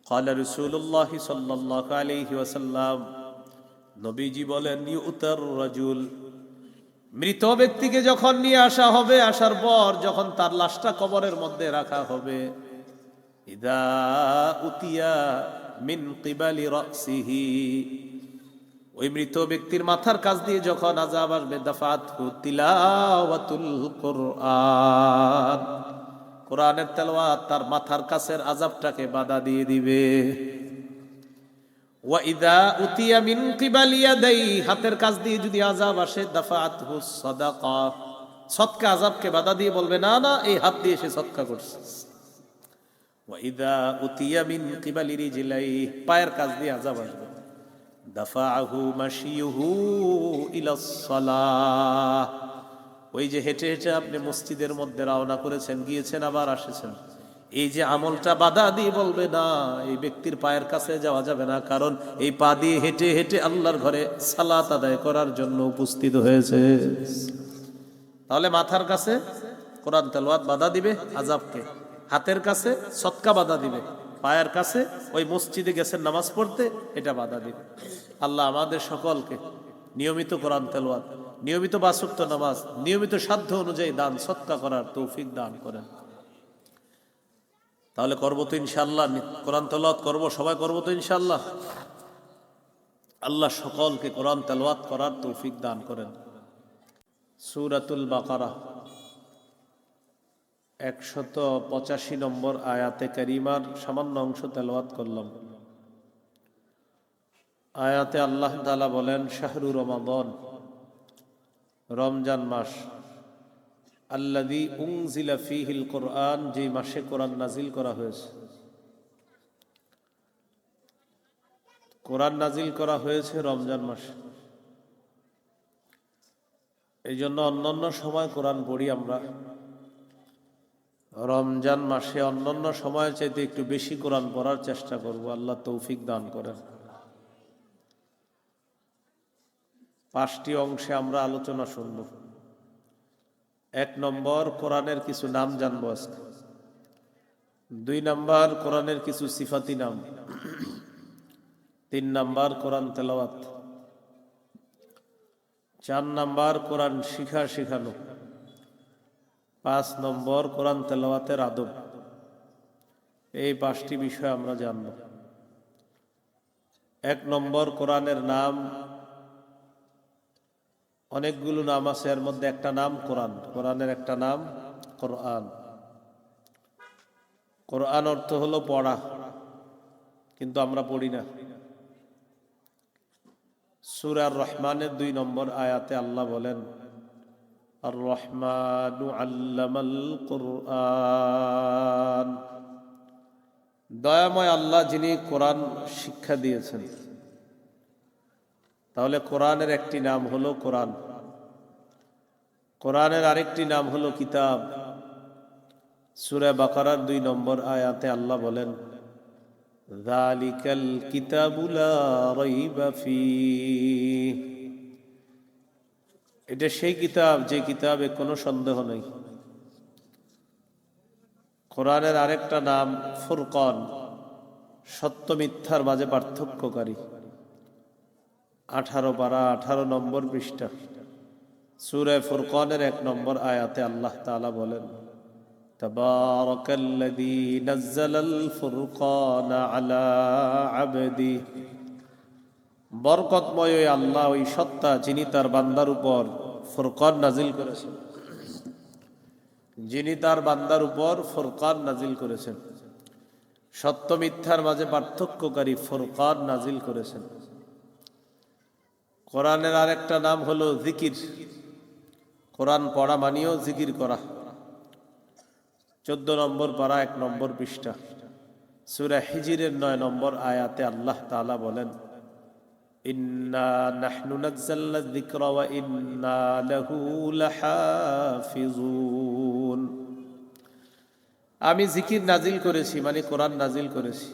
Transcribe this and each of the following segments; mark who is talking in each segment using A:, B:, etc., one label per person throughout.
A: ক্বালা রাসূলুল্লাহ সাল্লাল্লাহু আলাইহি ওয়াসাল্লাম, নবীজি বলেন, ইউতার রাজুল, মৃত ব্যক্তিকে যখন নিয়ে আসা হবে, আসার পর যখন তার লাশটা কবরের মধ্যে রাখা হবে, ইদা উতিয়া মিন কিবালি রাসিহি, ওই মৃত ব্যক্তির মাথার কাছ দিয়ে যখন আযাব আসবে, দাফাতহু তিলাওয়াতুল কুরআন, কোরআনের তেলাওয়াত তার মাথার কাছের আযাবটাকে বাধা দিয়ে দিবে। ওয়া ইদা উতিয়া মিন কিবালি ইয়াদাই, হাতের কাছ দিয়ে যদি আযাব আসে, দাফাতহু সাদাকা, সদকা আযাবকে বাধা দিয়ে বলবে, না না, এই হাত দিয়ে সে সদকা করছে। ওয়া ইদা উতিয়া মিন কিবালি রিজলাই, পায়ের কাছ দিয়ে আযাব আসবে, দাফাআহু মাশিয়ুহু ইলাস সালাহ, ওই যে হেঁটে হেঁটে আপনি মসজিদের মধ্যে রওনা করেছেন, গিয়েছেন, আবার এসেছেন, এই যে আমলটা বাধা দিয়ে বলবে, না, এই ব্যক্তির পায়ের কাছে যাওয়া যাবে না, কারণ এই পা দিয়ে হেঁটে হেঁটে আল্লাহর ঘরে সালাত আদায় করার জন্য উপস্থিত হয়েছে। তাহলে মাথার কাছে কোরআন তেলাওয়াত বাধা দিবে আযাবকে, হাতের কাছে সদকা বাধা দিবে, পায়ের কাছে ওই মসজিদে গেছেন নামাজ পড়তে, এটা বাধা দিবে। আল্লাহ আমাদের সকলকে নিয়মিত কোরআন তেলাওয়াত, নিয়মিত পাঁচ ওয়াক্ত নামাজ, নিয়মিত সাধ্য অনুযায়ী দান সদকা করার তৌফিক দান করেন। তাহলে করবো তো ইনশাআল্লাহ, কোরআন তেলাওয়াত করবো, সবাই করবো তো ইনশাআল্লাহ। আল্লাহ সকলকে কোরআন তেলাওয়াত করার তৌফিক দান করেন। সূরাতুল বাকারা 185 নম্বর আয়াতে কারিমার সামান্য অংশ তেলাওয়াত করলাম। আয়াতে আল্লাহ তাআলা বলেন, শাহরু রমাদান, রমজান মাস, আল্লাযী উনজিলা ফীহিল কুরআন, যে মাসে কোরআন নাজিল করা হয়েছে। কোরআন নাজিল করা হয়েছে রমজান মাসে, এই জন্য অন্যান্য সময় কোরআন পড়ি আমরা, রমজান মাসে অন্যান্য সময় চাইতে একটু বেশি কোরআন পড়ার চেষ্টা করব। আল্লাহ তৌফিক দান করেন। 5টি অংশে আমরা আলোচনা শুনব। 1 নম্বর, কোরআনের কিছু নাম জানবো আজকে। 2 নম্বর, কোরআনের কিছু সিফাতি নাম। 3 নম্বর, কোরআন তেলাওয়াত। 4 নম্বর, কোরআন শিখানো। 5 নম্বর, কোরআন তেলাওয়াতের আদব। এই 5টি বিষয় আমরা জানব। 1 নম্বর, কোরআনের নাম। অনেকগুলো নাম আছে, এর মধ্যে একটা নাম কোরআন। কোরআনের একটা নাম কোরআন। কোরআন অর্থ হলো পড়া, কিন্তু আমরা পড়ি না। সূরা আর-রহমানের 2 নম্বর আয়াতে আল্লাহ বলেন, আর রহমানু আল্লামাল কুরআন, দয়াময় আল্লাহ যিনি কোরআন শিক্ষা দিয়েছেন। তাহলে কোরআনের একটি নাম হলো কোরআন। কোরআনের আরেকটি নাম হলো কিতাব। সূরা বাকারার 2 নম্বর আয়াতে আল্লাহ বলেন, যালিকাল কিতাবু লা রাইবা ফীহ, এটা সেই কিতাব যে কিতাবে কোনো সন্দেহ নেই। কোরআনের আরেকটা নাম ফুরকান, সত্য মিথ্যার মাঝে পার্থক্যকারী। 18 পারা 18 নম্বর পৃষ্ঠা, সূরা ফুরকানের 1 নম্বর আয়াতে আল্লাহ তাআলা বলেন, তাবারাকাল্লাযী নাযালাল ফুরকানা আলা আবদি, বরকতময় ওই আল্লাহ, ওই সত্তা যিনি তার বান্দার উপর ফুরকান নাজিল করেছেন, যিনি তার বান্দার উপর ফুরকান নাজিল করেছেন, সত্য মিথ্যার মাঝে পার্থক্যকারী ফুরকান নাজিল করেছেন। কোরআনের আরেকটা নাম হলো জিকির। কোরআন পড়া মানেও জিকির করা। 14 নম্বর পারা 1 নম্বর পৃষ্ঠা, সূরা হিজরের 9 নম্বর আয়াতে আল্লাহ তাআলা বলেন, ইন্না নাহনু নাযালনা যিকরা ওয়া ইন্না লাহু লাহাফিজুন, আমি জিকির নাজিল করেছি, মানে কোরআন নাজিল করেছি।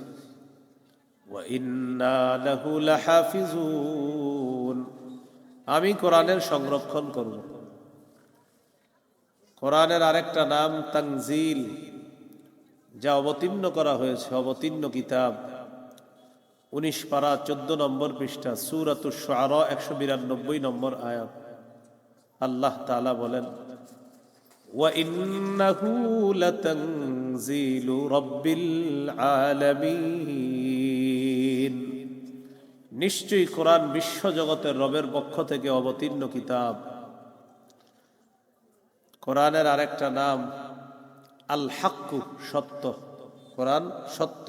A: ওয়া ইন্না লাহু লাহাফিজুন, আমি কোরআনের সংরক্ষণ করব। কোরআনের আরেকটা নাম তানজিল, যা অবতীর্ণ করা হয়েছে, অবতীর্ণ কিতাব। 19 পারা 14 নম্বর পৃষ্ঠা সূরাতুশ শুআরা 192 নম্বর আয়াত। আল্লাহ তাআলা বলেন, ওয়া ইন্নাহু লাতানজিলু রাব্বিল আলামিন, নিশ্চয়ই কোরআন বিশ্বজগতের রবের পক্ষ থেকে অবতীর্ণ কিতাব। কোরআনের আরেকটা নাম আল হাক্কু, সত্য। কোরআন সত্য,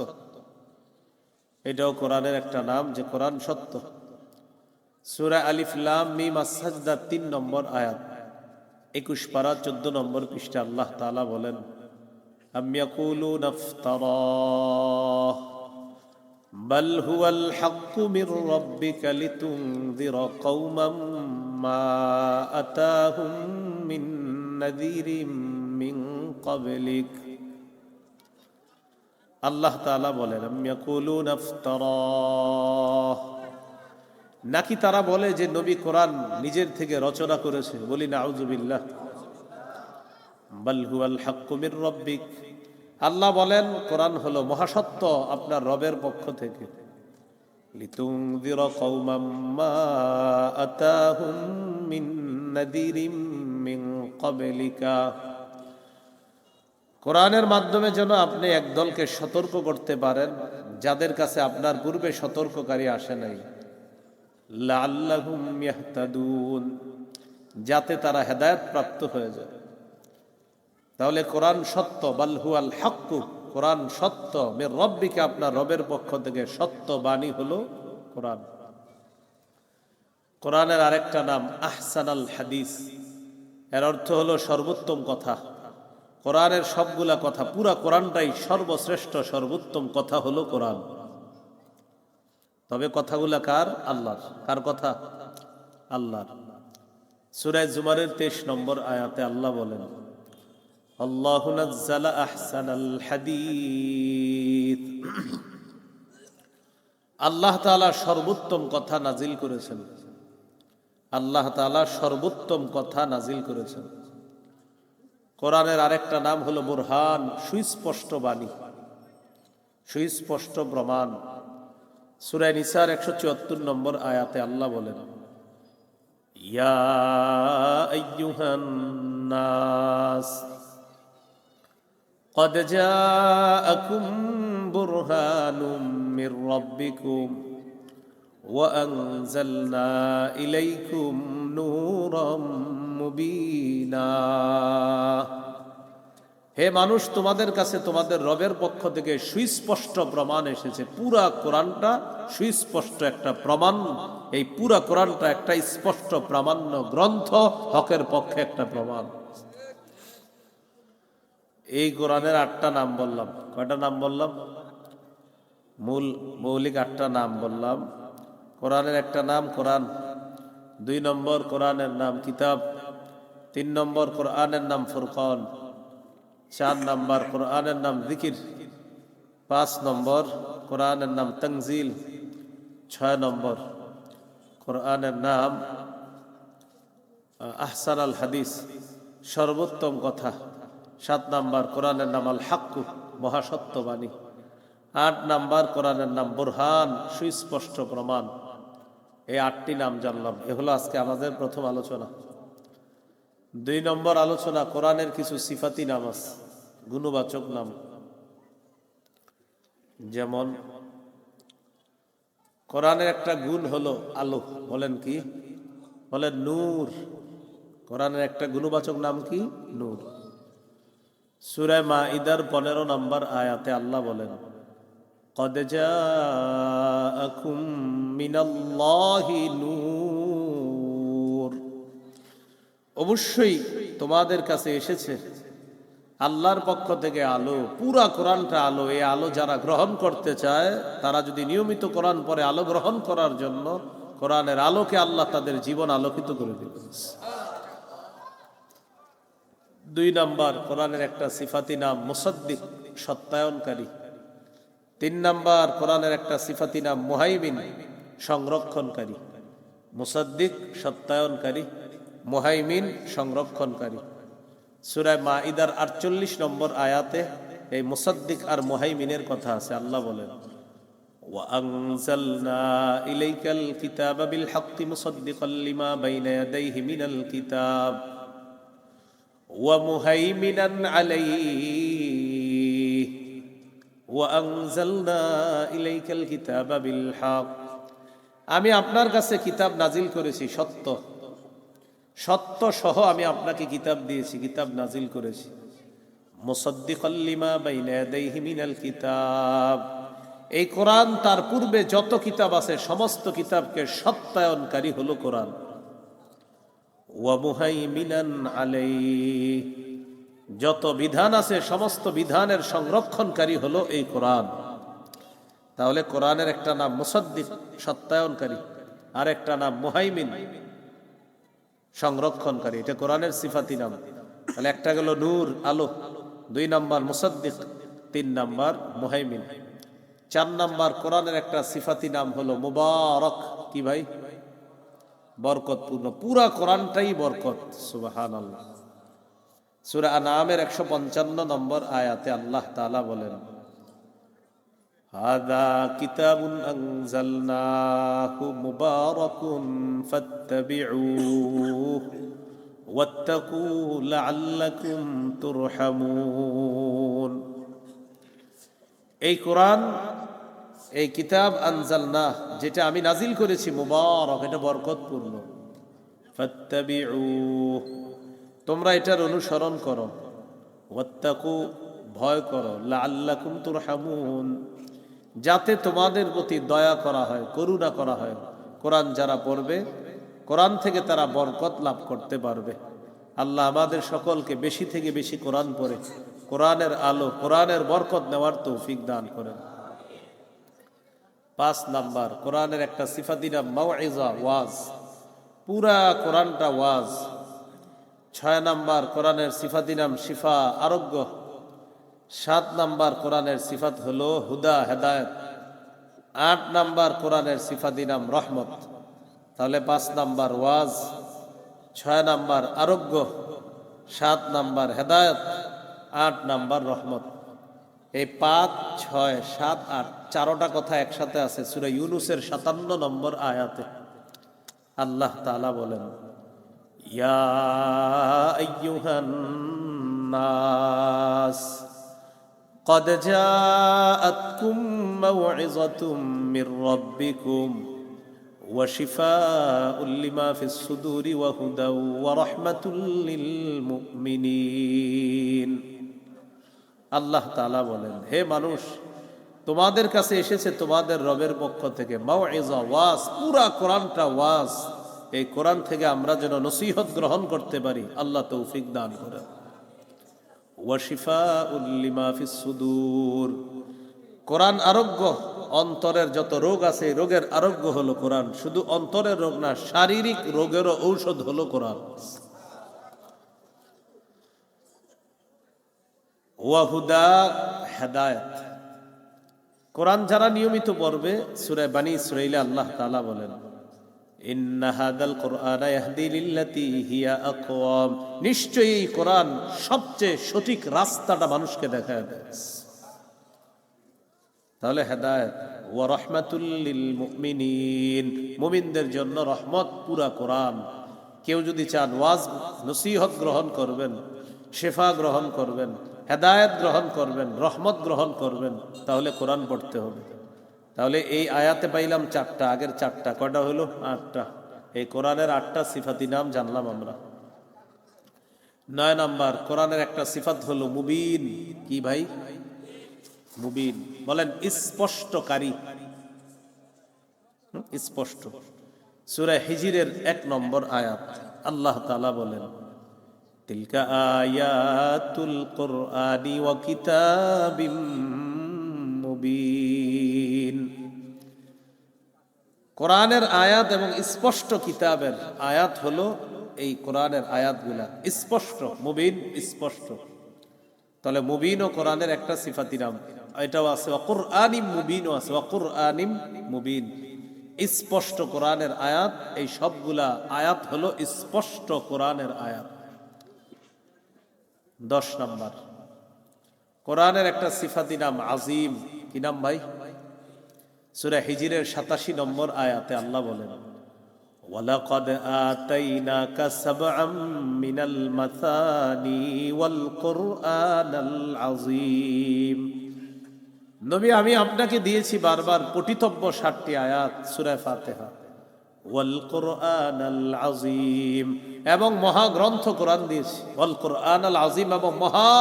A: এটাও কোরআনের একটা নাম যে কোরআন সত্য। সূরা আলিফ লাম মিম আস-সাজদা 3 নম্বর আয়াত, 21 পারা 14 নম্বর পৃষ্ঠা। আল্লাহ তাআলা বলেন, আম ইয়াকুলুনা ইফতারাহ বাল হুয়াল হাক্কু মির রাব্বিকা লিতুনযিরা কওমান মা আতাহুম মিন নাযীরিম মিন ক্বাবলিক। আল্লাহ তাআলা বলেন, আম ইয়াকুলুনা ইফতারাহ, নাকি তারা বলে যে নবী কোরআন নিজের থেকে রচনা করেছে। বলি নাউযুবিল্লাহ। বাল হুয়াল হাক্কু মির রাব্বিক, আল্লাহ বলেন কোরআন হলো মহাসত্য আপনার রবের পক্ষ থেকে। লিতুনযিরা কওমান মা আতাহুম মিন নাযীরিম মিন ক্বাবলিকা, কোরআনের মাধ্যমে যেন আপনি একদলকে সতর্ক করতে পারেন যাদের কাছে আপনার পূর্বে সতর্ককারী আসে নাই। লাআল্লাহুম ইয়াহতাদুন, যাতে তারা হেদায়েত প্রাপ্ত হয়ে যায়। তাহলে কোরআন সত্য, বাল হুয়াল হাক্কু, কোরআন সত্য, মির রাব্বিকা, আপনার রবের পক্ষ থেকে সত্য বাণী হলো কোরআন। কোরআনের আরেকটা নাম আহসানাল হাদিস, এর অর্থ হলো সর্বোত্তম কথা। কোরআনের সবগুলা কথা, পুরা কোরআনটাই সর্বশ্রেষ্ঠ সর্বোত্তম কথা হলো কোরআন। তবে কথাগুলা কার? আল্লাহর। কার কথা? আল্লাহর। সূরা জুমারের 23 নম্বর আয়াতে আল্লাহ বলেন, আল্লাহু নাজ্জালা আহসানাল হাদিস, আল্লাহ তাআলা সর্বোত্তম কথা নাজিল করেছেন। আল্লাহ তাআলা সর্বোত্তম কথা নাজিল করেছেন। কোরআনের আরেকটা নাম হলো বুরহান, সুস্পষ্ট বাণী, সুস্পষ্ট প্রমাণ। সূরা নিসার 174 নম্বর আয়াতে আল্লাহ বলেন, ইয়া আইয়ুহান নাস قد جاءكم برهان من ربكم وأنزلنا إليكم نورا مبينا। হে মানুষ, তোমাদের কাছে তোমাদের রবের পক্ষ থেকে সুস্পষ্ট প্রমাণ এসেছে। পুরা কোরআনটা সুস্পষ্ট একটা প্রমাণ। এই পুরা কোরআনটা একটা স্পষ্ট প্রামাণ্য গ্রন্থ, হকের পক্ষে একটা প্রমাণ। এই কোরআনের 8টা নাম বললাম। কয়টা নাম বললাম? মৌলিক 8টা নাম বললাম। কোরআনের একটা নাম কোরআন, 2 নম্বর কোরআনের নাম কিতাব, 3 নম্বর কোরআনের নাম ফুরকান, 4 নম্বর কোরআনের নাম জিকির, 5 নম্বর কোরআনের নাম তানজিল, 6 নম্বর কোরআনের নাম আহসানাল হাদিস, সর্বোত্তম কথা, 7 নম্বর কোরআনের নাম আল হাক্কু, মহাসত্যবাণী, 8 নম্বর কোরআনের নাম বুরহান, সুস্পষ্ট প্রমাণ। এই 8টি নাম জানলাম। এ হলো আজকে আমাদের প্রথম আলোচনা। 2 নম্বর আলোচনা, কোরআনের কিছু সিফাতি নাম আছে, গুণবাচক নাম। যেমন কোরআনের একটা গুণ হলো আলো। বলেন কি? বলেন নূর। কোরআনের একটা গুণবাচক নাম কি? নূর। সূরা মাইদার 15 নম্বর আয়াতে আল্লাহ বলেন, قد جاءكم من الله নূর, অবশ্যই তোমাদের কাছে এসেছে আল্লাহর পক্ষ থেকে আলো। পুরা কোরআনটা আলো। এই আলো যারা গ্রহণ করতে চায়, তারা যদি নিয়মিত কোরআন পড়ে আলো গ্রহণ করার জন্য, কোরআনের আলোকে আল্লাহ তাদের জীবন আলোকিত করে দিবেন। 2 নম্বর কোরআনের একটা সিফাতি নাম মুসাদ্দিক, সত্যায়নকারী। 3 নম্বর কোরআনের একটা সিফাতি নাম মুহাইমিন, সংরক্ষণকারী। মুসাদ্দিক, সত্যায়নকারী, মুহাইমিন, সংরক্ষণকারী। সূরা মাইদার 48 নম্বর আয়াতে এই মুসাদ্দিক আর মুহাইমিনের কথা আছে। আল্লাহ বলেন, وأنزلنا إليك الكتاب بالحق مصدقا لما بين يديه من الكتاب ومهيمنا عليه وأنزلنا إليك الكتاب بالحق আমি আপনার কাছে কিতাব নাজিল করেছি সত্য সত্য সহ আমি আপনাকে কিতাব দিয়েছি কিতাব নাজিল করেছি মুসাদ্দিকাল লিমা বাইনা ইয়াদাইহি মিনাল কিতাব এই কোরআন তার পূর্বে যত কিতাব আছে সমস্ত কিতাবকে সত্যায়নকারী হলো কোরআন ওয়া মুহাইমিনান আলাইহি যত বিধান আছে সমস্ত বিধানের সংরক্ষণকারী হলো এই কোরআন তাহলে কোরআনের একটা নাম মুসাদ্দিক সত্যায়নকারী আর একটা নাম মুহাইমিন সংরক্ষণকারী এটা কোরআনের সিফাতি নাম তাহলে একটা গেল নূর আলো 2 number Musaddiq 3 number Muhaimin 4 number কোরআনের একটা সিফাতি নাম হলো মুবারক কি ভাই বরকতপূর্ণ পুরা কোরআনটাই বরকত সুবহানাল্লাহ সূরা আনআমের 155 নম্বর আয়াতে আল্লাহ তাআলা বলেন হাযা কিতাবুন আনজালনাহু মুবারাকুন ফাত্তাবিউহু ওয়াত্তাকু লাআল্লাকুম তুরহামুন এই কোরআন এই কিতাব আনজালনাহ যেটা আমি নাজিল করেছি মুবারক এটা বরকতপূর্ণ ফাত্তাবিউহু তোমরা এটার অনুসরণ করো ওয়াত্তাকু ভয় করো লাআল্লাকুম তুরহামুন যাতে তোমাদের প্রতি দয়া করা হয় করুণা করা হয় কোরআন যারা পড়বে কোরআন থেকে তারা বরকত লাভ করতে পারবে আল্লাহ আমাদের সকলকে বেশি থেকে বেশি কোরআন পড়ে কোরআনের আলো কোরআনের বরকত নেওয়ার তৌফিক দান করেন 5 নাম্বার কোরআনের একটা সিফাতি নাম মাউইজা ওয়াজ পুরা কোরআনটা ওয়াজ 6 নাম্বার কোরআনের সিফাতি নাম শিফা আরোগ্য 7 নাম্বার কোরআনের সিফাত হলো হুদা হেদায়েত 8 নাম্বার কোরআনের সিফাতি নাম রহমত তাহলে 5 নাম্বার ওয়াজ 6 নাম্বার আরোগ্য 7 নাম্বার হেদায়েত 8 নাম্বার রহমত এই 5 6 7 8 চারোটা কথা একসাথে আছে সূরা ইউনূসের 57 নম্বর আয়াতে আল্লাহ তাআলা বলেন ইয়া আইয়ুহান নাস قد جاءتكم موعظة من ربكم وشفاء لما في الصدور وهدى ورحمة للمؤمنين আল্লাহ তাআলা বলেন হে মানুষ তোমাদের কাছে এসেছে তোমাদের রবের পক্ষ থেকে মাউইজা ওয়াজ পুরা কোরআনটা ওয়াজ এই কোরআন থেকে আমরা যেন নসিহত গ্রহণ করতে পারি আল্লাহ তৌফিক দান করেন ওয়া শিফাউল লিমা ফিস সুদূর কোরআন আরোগ্য অন্তরের যত রোগ আছে রোগের আরোগ্য হলো কোরআন শুধু অন্তরের রোগ না শারীরিক রোগেরও ঔষধ হলো কোরআন ওয়া হুদা হেদায়েত কোরআন যারা নিয়মিত পড়বে সূরা বনী ইসরাঈলে আল্লাহ তাআলা বলেন ইন্না হাদাল কুরআনা ইয়াহদি লিল্লাতী হিয়া আকওয়াম নিশ্চয়ই এই কোরআন সবচেয়ে সঠিক রাস্তাটা মানুষকে দেখায় দেয় তাহলে হেদায়েত ওয়া রাহমাতুল লিল মুমিনিন মুমিনদের জন্য রহমত পুরা কোরআন কেউ যদি চান ওয়াজ নসিহত গ্রহণ করবেন শিফা গ্রহণ করবেন হেদায়েত গ্রহণ করবেন রহমত গ্রহণ করবেন তাহলে কোরআন পড়তে হবে তাহলে এই আয়াতে পাইলাম 4টা আগের 4টা কয়টা হলো 8টা এই কোরআনের 8টা সিফাতি নাম জানলাম আমরা 9 নাম্বার কোরআনের একটা সিফাত হলো মুবিন কি ভাই মুবিন বলেন স্পষ্টকারী স্পষ্ট সূরা হিজরের 1 নম্বর আয়াত আল্লাহ তাআলা বলেন তিলকা আয়াতুল কুরআনি ওয়া কিতাবিম মুবিন কোরআনের আয়াত এবং স্পষ্ট কিতাবের আয়াত হলো এই কোরআনের আয়াতগুলা স্পষ্ট মুবিন স্পষ্ট তাহলে মুবিন ও কোরআনের একটা সিফাতি নাম এটাও আছে ওয়া কুরআনিম মুবিনও আছে ওয়া কুরআনিম মুবিন স্পষ্ট কোরআনের আয়াত এই সবগুলা আয়াত হলো স্পষ্ট কোরআনের আয়াত 10 নাম্বার কোরআনের একটা সিফাতি নাম আজিম কি নাম ভাই সূরা হিজরের 87 নম্বর আয়াতে আল্লাহ বলেন, ওয়ালাকাদ আতাইনাকা সাবআম মিনাল মাসানি ওয়াল কুরআনাল আযীম। নবী, আমি আপনাকে দিয়েছি বারবার পঠিতব্য 60টি আয়াত সূরা ফাতিহা, ওয়াল কুরআনাল আযীম, এবং মহাগ্রন্থ কোরআন দিয়েছি, ওয়াল কুরআনাল আযীম, এবং মহা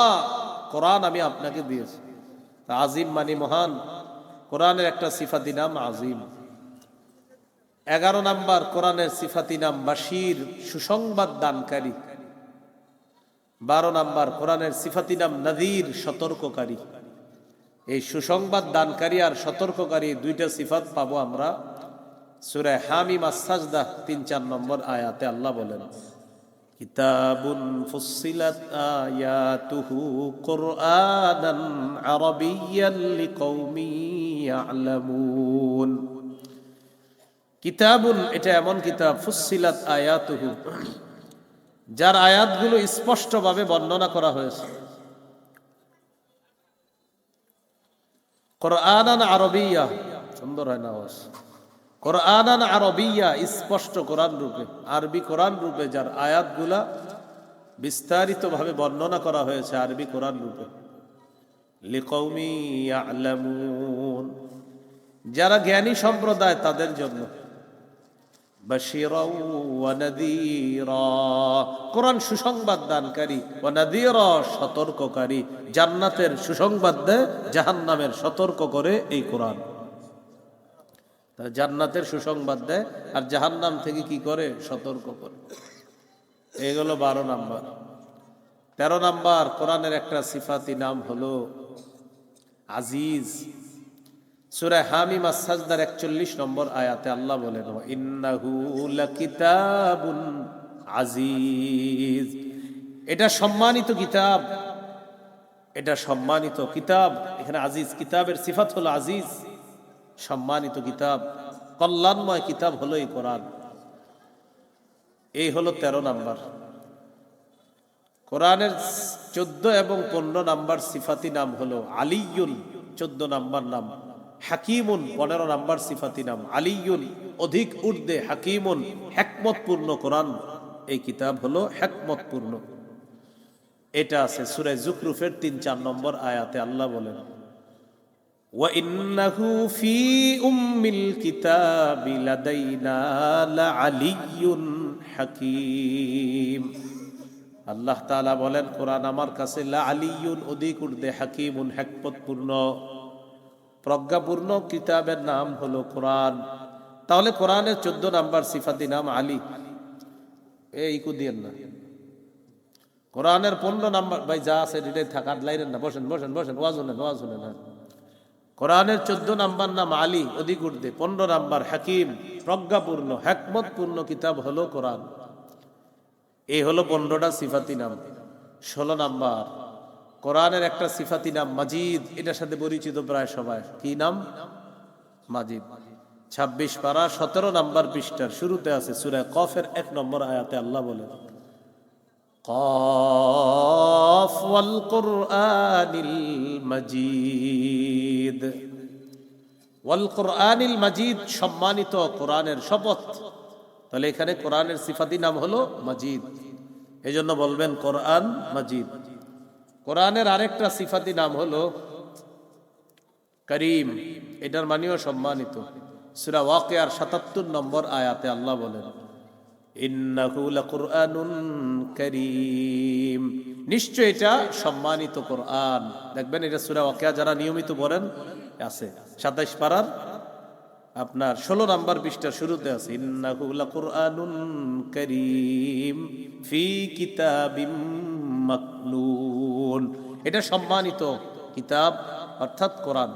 A: কোরআন আমি আপনাকে দিয়েছি। আজিম মানে মহান। কোরআনের একটা সিফাতি নাম আজিম। 11 নাম্বার কোরআনের সিফাতি নাম বাশির, সুসংবাদ দানকারী। 12 নাম্বার কোরআনের সিফাতি নাম নাযীর, সতর্ককারী। এই সুসংবাদ দানকারী আর সতর্ককারী দুইটা সিফাত পাবো আমরা সূরা হামিম আস-সাজদা 3-4 নম্বর আয়াতে। আল্লাহ বলেন, কিতাবুন ফুসসিলাত আয়াতুহু কুরআনান আরাবিয়্যান লিকাওমি ইয়ালামুন। কিতাবুন, এটা এমন কিতাব, ফুসসিলাত আয়াতুহু, যার আয়াতগুলো স্পষ্টভাবে বর্ণনা করা হয়েছে। কুরআনান আরাবিয়্যা, সুন্দর হয় না আওয়াজ? কুরআনান আরাবিয়্যা, স্পষ্ট কোরআন রূপে, আরবি কোরআন রূপে, যার আয়াতগুলা বিস্তারিতভাবে বর্ণনা করা হয়েছে আরবি কোরআন রূপে। লিকাওমি ইয়ালামুন, যারা জ্ঞানী সম্প্রদায় তাদের জন্য। বাশীরাও ওয়া নাযীরা, কোরআন সুসংবাদ দানকারী, ওয়া নাযীরা, সতর্ককারী। জান্নাতের সুসংবাদ দেয়, জাহান্নামের সতর্ক করে এই কোরআন। জান্নাতের সুসংবাদ দেয় আর জাহান্নাম থেকে কি করে? সতর্ক করে। এগুলো 12 নাম্বার। 13 নাম্বার কোরআনের একটা সিফাতি নাম হলো আজিজ। সূরা হামিম আস-সাজদার 41 নম্বর আয়াতে আল্লাহ বলেন, ইন্নাহু লাকিতাবুন আজিজ, এটা সম্মানিত কিতাব, এটা সম্মানিত কিতাব। এখানে আজিজ, কিতাবের সিফাত হলো আজিজ, সম্মানিত কিতাব, কল্যাণময় কিতাব হলো এই কোরআন। এই হলো 13 নাম্বার। কোরআনের 14 এবং 15 নাম্বার সিফাতি নাম হলো আলিয়ুন, 14 নাম্বার নাম। হাকিমুন, 15 নাম্বার সিফাতি নাম। আলিয়ুন, অধিক ঊর্ধ্বে। হাকিমুন, হিকমতপূর্ণ কোরআন। এই কিতাব হলো হিকমতপূর্ণ। এটা আছে সূরা যুখরুফের 3-4 নম্বর আয়াতে। আল্লাহ বলেন, وَإِنَّهُ فِي أُمِّ الْكِتَابِ لَدَيْنَا لَعَلِيٌّ حَكِيمٌ। আল্লাহ তাআলা বলেন, কোরআন আমার কাছে লাআলিয়ুন, অধিক ঊর্ধ্বে, হাকিমুন, হিকমতপূর্ণ, প্রজ্ঞাপূর্ণ কিতাবের নাম হলো কোরআন। তাহলে কোরআনের 14 নাম্বার সিফাতি নাম আলী। এই কু দিয়েন না। কোরআনের 15 নাম্বার, ভাই যা আছে এটাই থাক, আর লাইরেন না, বসেন বসেন বসেন, ওয়াজ শুনেন না। কোরআনের 14 নাম্বার নাম আলী, অধিক ঊর্ধ্বে। 15 নাম্বার হাকিম, প্রজ্ঞাপূর্ণ, হিকমতপূর্ণ কিতাব হলো কোরআন। এই হলো 15টা সিফাতি নাম। 16 নাম্বার কোরআনের একটা সিফাতি নাম মাজিদ। এটার সাথে পরিচিত প্রায় সবাই। কি নাম? মাজিদ। 26 পারা 17 নাম্বার পৃষ্ঠার শুরুতে আছে সূরা কফের 1 নম্বর আয়াতে আল্লাহ বলেন, কফ ওয়াল কুরআনিল মাজিদ। ওয়াল কুরআনিল মাজিদ, সম্মানিত কোরআনের শপথ। তাহলে এখানে কোরআনের সিফাতি নাম হলো মাজিদ, এজন্য বলবেন কোরআন মাজিদ। কোরআনের আরেকটা সিফাতি নাম হলো করিম, এটার মানেও সম্মানিত। সূরা ওয়াকিয়ার 77 নম্বর আয়াতে আল্লাহ বলেন, ইন্নাহু লাকুরআনুন কারীম, নিশ্চয় এটা সম্মানিত কোরআন। দেখবেন এটা সূরা ওয়াকিয়া যারা নিয়মিত পড়েন আছে 27 পারার আপনার 16 নাম্বার পৃষ্ঠার শুরুতে আছে, ইন্নাহু লাকুরআনুন কারীম ফি কিতাবিম মাকনুন। এটা সম্মানিত কিতাব অর্থাৎ কোরআন।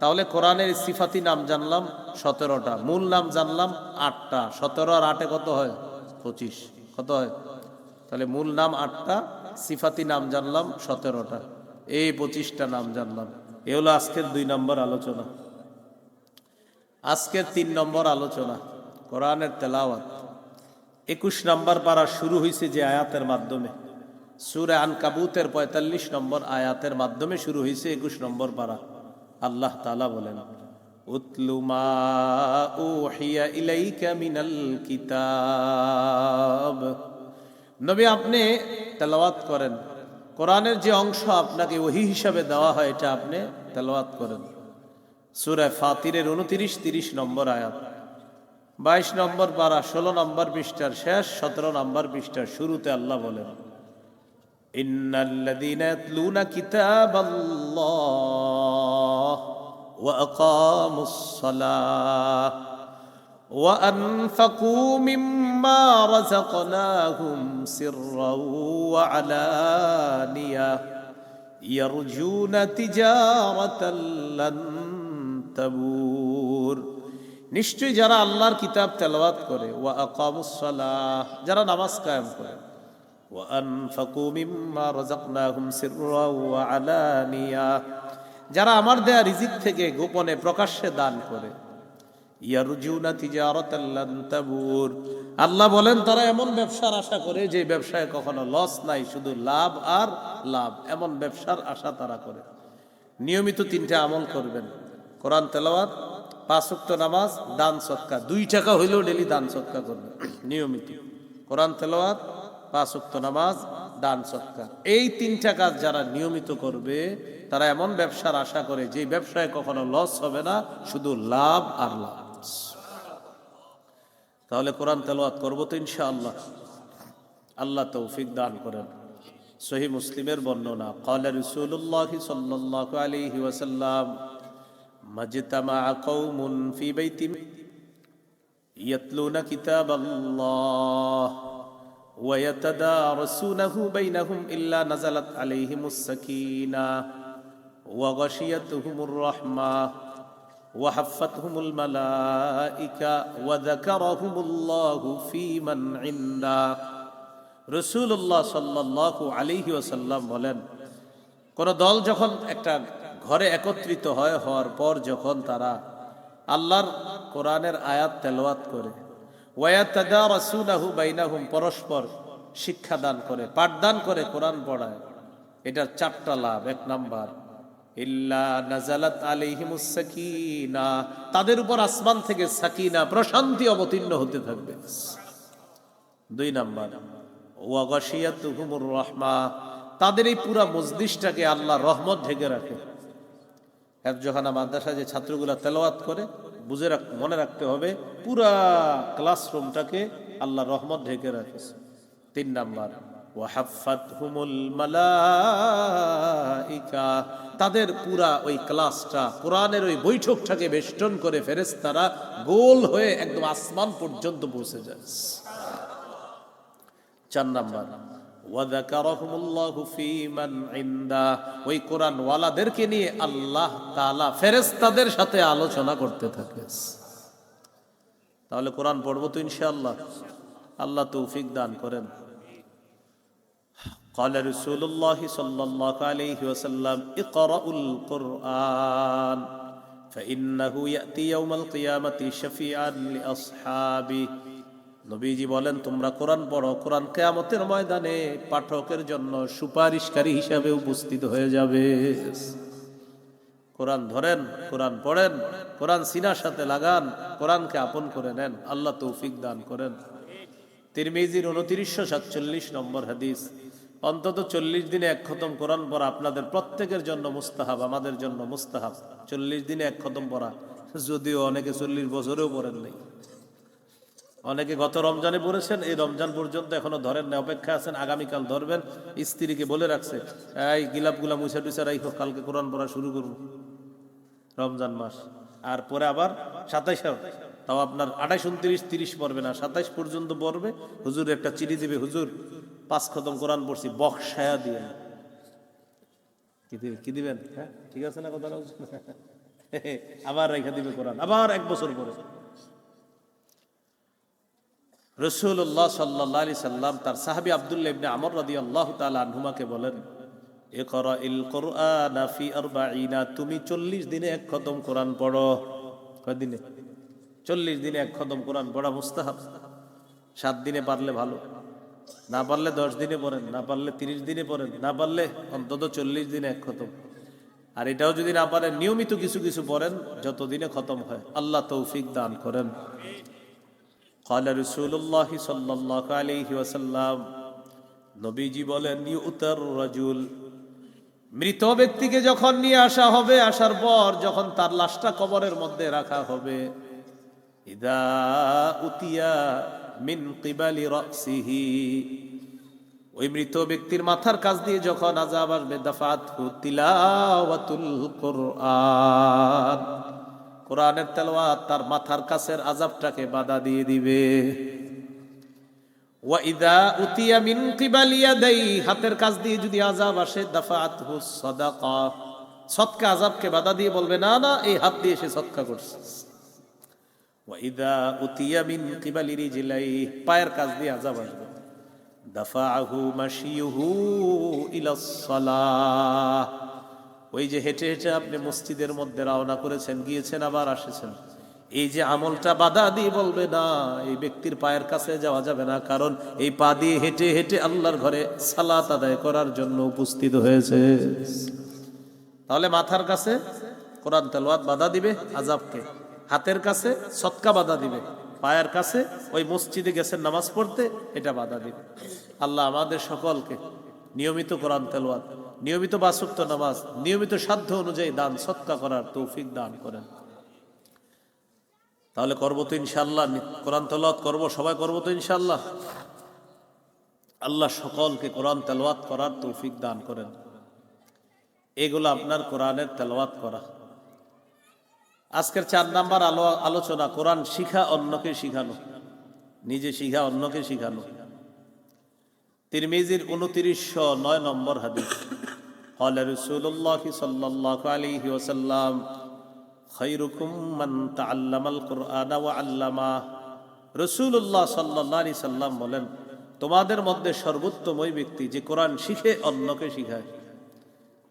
A: তাহলে কোরআনের সিফাতি নাম জানলাম 17টা, মূল নাম জানলাম 8টা। 17 আর 8 কত হয়? 25। কত হয়? তাহলে মূল নাম 8টা, সিফাতি নাম জানলাম 17টা, এই 25টা নাম জানলাম। এ হলো আজকের 2 নম্বর আলোচনা। আজকের 3 নম্বর আলোচনা কোরআনের তেলাওয়াত। 21 নম্বর পারা শুরু হয়েছে যে আয়াতের মাধ্যমে, সূরা আনকাবুতের 45 নম্বর আয়াতের মাধ্যমে শুরু হয়েছে 21 নম্বর পারা। আল্লাহ তাআলা বলেন, উতলু মা উহিয়া ইলাইকা মিনাল কিতাব। নবী আপনি তেলাওয়াত করেন, কোরআনের যে অংশ আপনাকে ওহী হিসাবে দেওয়া হয় এটা আপনি তেলাওয়াত করেন। সূরা ফাতিরের 29-30 নম্বর আয়াত, 22 নম্বর পারা, 16 নম্বর পৃষ্ঠার শেষ, 17 নম্বর পৃষ্ঠার শুরুতে আল্লাহ বলেন, ইন্নাল্লাযীনা ইয়াতলুনা কিতাবাল্লাহ ওয়া আকামুস সালাহ ওয়া আনফাকু মিম্মা রাযাকনাহুম সিররাও ওয়া আলানিয়া ইয়ারজুনা তিজারাতাল লান তাবুর। নিশ্চয়ই যারা আল্লাহর কিতাব তেলাওয়াত করে, ওয়া আকামুস সালাহ, যারা নামাজ কায়েম করে, ওয়া আনফাকু মিম্মা রাযাকনাহুম সিররাও ওয়া আলানিয়া, যারা আমার দেয়া রিজিক থেকে গোপনে প্রকাশ্যে দান করে, ইয়ারজুনা তিজারাতাল লান তাবুর, আল্লাহ বলেন তারা এমন ব্যবসার আশা করে যে ব্যবসায় কখনো লস নাই, শুধু লাভ আর লাভ, এমন ব্যবসার আশা তারা করে। নিয়মিত 3টা আমল করবেন, কোরআন তেলাওয়াত, 5 ওয়াক্ত নামাজ, দান সদকা। 2 টাকা হইলেও ডেলি দান সদকা করবেন নিয়মিত। কোরআন তেলাওয়াত, 5 ওয়াক্ত নামাজ, দান সদকা, এই 3টা কাজ যারা নিয়মিত করবে তারা এমন ব্যবসার আশা করে যে ব্যবসায় কখনো লস হবে না, শুধু লাভ আর লাভ। তাহলে কোরআন তেলাওয়াত করবো তো ইনশাআল্লাহ। আল্লাহ তৌফিক দান করেন। সহিহ মুসলিমের বর্ণনা, ক্বালা রাসূলুল্লাহ সাল্লাল্লাহু আলাইহি ওয়াসাল্লাম, মাজতামাআ কওমুন ফি বাইতিন ইয়াতলুনা কিতাবাল্লাহ ওয়া ইয়াতাদারাসুনাহু বাইনাহুম ইল্লা নাযালাত আলাইহিমুস সাকিনাহ ওয়া গাশিয়াতুহুমুর রাহমাহ ওয়া হাফফাতহুমুল মালায়েকা ওয়া যাকারাহুমুল্লাহু ফী মান ইনদাহ। রাসূলুল্লাহ সাল্লাল্লাহু আলাইহি ওয়াসাল্লাম বলেন, কোন দল যখন একটা ঘরে একত্রিত হয়, হওয়ার পর যখন তারা আল্লাহর কোরআনের আয়াত তেলাওয়াত করে, ওয়া ইয়াতাদারাসুনাহু বাইনাহুম, পরস্পর শিক্ষাদান করে, পাঠদান করে, কোরআন পড়ায়, এটার 4টা লাভ। 1 নাম্বার, ইল্লা নাযালাত আলাইহিমুস সাকিনাহ, তাদের উপর আসমান থেকে সাকিনা, প্রশান্তি অবতীর্ণ হতে থাকবে। 2 নাম্বার, ওয়া গাশিয়াতুহুমুর রাহমাহ, তাদের এই পুরা মজলিসটাকে আল্লাহর রহমত ঢেকে রাখে। হেফজখানা মাদ্রাসায় যে ছাত্রগুলা তেলাওয়াত করে, মনে রাখতে হবে পুরা ক্লাসরুমটাকে আল্লাহর রহমত ঢেকে রাখে। 3 নাম্বার, ওয়া হাফফাতহুমুল মালায়েকা, তাদের পুরা ওই ক্লাসটা, কোরআনের ওই বৈঠকটাকে বেষ্টন করে ফেরেশতারা গোল হয়ে একদম আসমান পর্যন্ত পৌঁছে যায়। 4 নাম্বার, ওয়া যাকারাহুমুল্লাহু ফী মান ইনদাহ, ওই কোরআন ওয়ালাদেরকে নিয়ে আল্লাহ তাআলা ফেরেশতাদের সাথে আলোচনা করতে থাকে। তাহলে কোরআন পড়বো তো ইনশাআল্লাহ। আল্লাহ তৌফিক দান করেন। قال رسول الله صلى الله عليه وسلم اقرأوا القرآن فإنه يأتي يوم القيامة شفيعا لأصحابه। নবীজি বলেন, তোমরা কোরআন পড়ো, কোরআন কিয়ামতের ময়দানে পাঠকের জন্য সুপারিশকারী হিসাবে উপস্থিত হয়ে যাবে। কোরআন ধরেন, কোরআন পড়েন, কোরআন সিনার সাথে লাগান, কোরআনকে আপন করে নেন। আল্লাহ তৌফিক দান করেন। তিরমিজির 2947 নম্বর হাদিস, অন্তত 40 দিনে 1 খতম কোরআন পড়া আপনাদের প্রত্যেকের জন্য মুস্তাহাব, আমাদের জন্য মুস্তাহাব। 40 দিনে 1 খতম পড়া, যদিও অনেকে 40 বছরেও পড়েন নাই। অনেকে গত রমজানে পড়েছেন, এই রমজান পর্যন্ত এখনো ধরেন না, অপেক্ষা আছেন, আগামীকাল ধরবেন। স্ত্রীকে বলে রাখছে, এই গিলাপগুলা মুছা টুছা রাইখো, কালকে কোরআন পড়া শুরু করবো রমজান মাস। আর পরে আবার 27, তাও আপনার 28, 29, 30 পড়বে না, 27 পর্যন্ত পড়বে। হুজুর একটা চিঠি দিবে, হুজুর 5 খতম কোরআন পড়ছি, বক্সায়া দিয়ে। কি দিবেন? হ্যাঁ, ঠিক আছে না কথা? আবার রেখা দিবে কোরআন, আবার 1 বছর পরে। রাসূলুল্লাহ সাল্লাল্লাহু আলাইহি সাল্লাম তার সাহাবী আব্দুল্লাহ ইবনে আমর রাদিয়াল্লাহু তাআলা আনহুমাকে বলেন, ইকরাইল কুরআনা ফি 40, তুমি 40 দিনে 1 খতম কোরআন পড়ো। কয় দিনে? 40 দিনে 1 খতম কোরআন পড়া মুস্তাহাব। 7 দিনে পারলে ভালো, না পারলে 10 দিনে পড়েন, না পারলে 30 দিনে পড়েন, না পারলে অন্তত 40 দিনে 1 খতম। আর এটাও যদি না পারেন নিয়মিত কিছু কিছু পড়েন, যতদিনে খতম হয়। আল্লাহ তৌফিক দান করেন। قال رسول الله صلى الله عليه وسلم, নবীজি বলেন, ইউতার রাজুল, মৃত ব্যক্তিকে যখন নিয়ে আসা হবে, আসার পর যখন তার লাশটা কবরের মধ্যে রাখা হবে, ইদা উতিয়া মিন কিবালি রাসিহি, ওই মৃত ব্যক্তির মাথার কাছ দিয়ে যখন আযাব আসবে, দাফাতহু তিলাওয়াতুল কুরআন, কোরআনের তেলাওয়াত তার মাথার কাছের আযাবটাকে বাধা দিয়ে দিবে। ওয়া ইদা উতিয়া মিন কিবালি ইয়াদাই, হাতের কাছ দিয়ে যদি আযাব আসে, দাফাতহু সাদাকা, সদকা আযাবকে বাধা দিয়ে বলবে, না না, এই হাত দিয়ে সে সদকা করছে। ওয়া ইদা উতিয়া মিন কিবালি রিজলাই, পায়ের কাছ দিয়ে আযাব আসবে, দাফাহু মাশিয়ুহু ইলাস সালাহ, ওই যে হেঁটে হেঁটে আপনি মসজিদের মধ্যে রওনা করেছেন, গিয়েছেন, আবার আসেছেন, এই যে আমলটা বাধা দিয়ে বলবে, না, এই ব্যক্তির পায়ের কাছে যাওয়া যাবে না, কারণ এই পা দিয়ে হেঁটে হেঁটে আল্লাহর ঘরে সালাত আদায় করার জন্য উপস্থিত হয়েছে। তাহলে মাথার কাছে কোরআন তেলাওয়াত বাধা দিবে আযাবকে, হাতের কাছে সদকা বাধা দিবে, পায়ের কাছে ওই মসজিদে গেছেন নামাজ পড়তে, এটা বাধা দিবে। আল্লাহ আমাদের সকলকে নিয়মিত কোরআন তেলাওয়াত, নিয়মিত ৫ ওয়াক্ত নামাজ, নিয়মিত সাধ্য অনুযায়ী দান সদকা করার তৌফিক দান করেন। তাহলে করবো তো ইনশাআল্লাহ, কোরআন তেলাওয়াত করবো, সবাই করবো তো ইনশাআল্লাহ। আল্লাহ সকলকে কোরআন তেলাওয়াত করার তৌফিক দান করেন। এগুলো আপনার কোরআনের তেলাওয়াত করা। আজকের 4 নাম্বার আলোচনা, কোরআন শিখা, অন্যকে শিখানো, নিজে শিখা, অন্যকে শিখানো। তিরমিজির 2909 নম্বর হাদিস, قال رسول الله صلى الله عليه وسلم, خيركم من تعلم القرآن وعلمه, রাসূলুল্লাহ সাল্লাল্লাহু আলাইহি সাল্লাম বলেন, তোমাদের মধ্যে সর্বোত্তম ওই ব্যক্তি যে কোরআন শিখে অন্যকে শিখায়।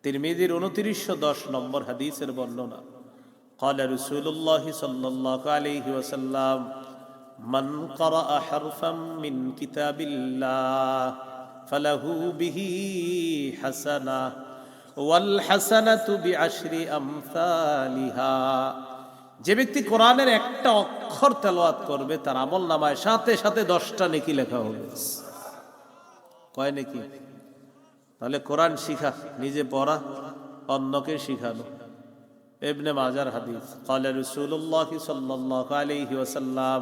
A: তিরমিজির 2910 নম্বর হাদিসের বর্ণনা, قال رسول الله صلى الله عليه وسلم, من قرأ حرفا من كتاب الله فله به حسنة والحسنة بعشر أمثالها, যে ব্যক্তি কোরআনের একটা অক্ষর তেলাওয়াত করবে, তার আমলনামায় সাথে সাথে 10টা নেকি লেখা হবে। কয় নেকি? তাহলে কোরআন শিখা, নিজে পড়া, অন্যকে শিখানো। ইবনে মাজার হাদিস, قال رسول الله صلى الله عليه وسلم,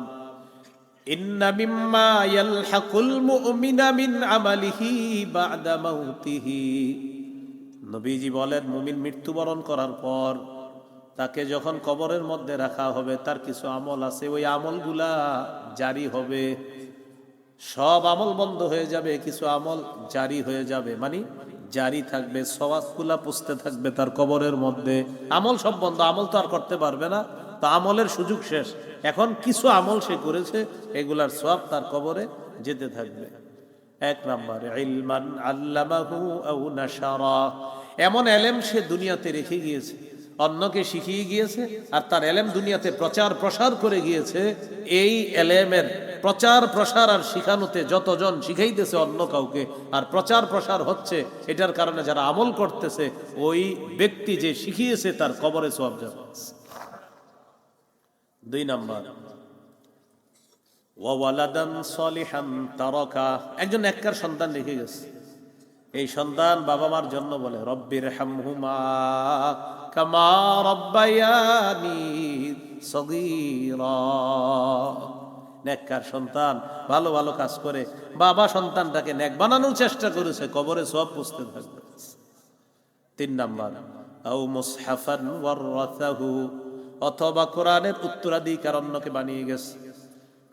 A: إن مما يلحق المؤمن من عمله بعد موته, নবীজি বলেন, মুমিন মৃত্যুবরণ করার পর তাকে যখন কবরের মধ্যে রাখা হবে, তার কিছু আমল আছে, ওই আমলগুলা জারি হবে। সব আমল বন্ধ হয়ে যাবে, কিছু আমল জারি হয়ে যাবে, মানে জারি থাকবে, সওয়াবগুলা পুষতে থাকবে তার কবরের মধ্যে। আমল সব বন্ধ, আমল তো আর করতে পারবে না, তো আমলের সুযোগ শেষ। এখন কিছু আমল সে করেছে, এগুলার সওয়াব তার কবরে যেতে থাকবে। 1 নম্বর, ইলমান আল্লামাহু আও নাশারা, এমন এলেম সে দুনিয়াতে রেখে গিয়েছে, অন্যকে শিখিয়ে গিয়েছে, আর তার এলেম দুনিয়াতে প্রচার প্রসার করে গিয়েছে। এই এলেমের প্রচার প্রসার আর শিখানোতে যতজন শিখাইতেছে অন্য কাউকে, আর প্রচার প্রসার হচ্ছে, এটার কারণে যারা আমল করতেছে, ওই ব্যক্তি যে শিখিয়েছে তার কবরে সওয়াব যাবে। 2 নম্বর, ওয়া ওয়ালাদান সলিহান তারাকা, একজন নেককার সন্তান রেখে গেছে, এই সন্তান বাবা মার জন্য বলে, রব্বির হামহুমা কামা রব্বায়ানি সগীরা। নেককার সন্তান ভালো ভালো কাজ করে বাবা সন্তানটাকে নেক বানানোর চেষ্টা করেছে, কবরে সওয়াব পুষতে থাকবে। 3 নাম্বার, আও মুসহাফান ওয়ারাসাহু, অথবা কোরআনের উত্তরাধিকার অন্যকে বানিয়ে গেছে।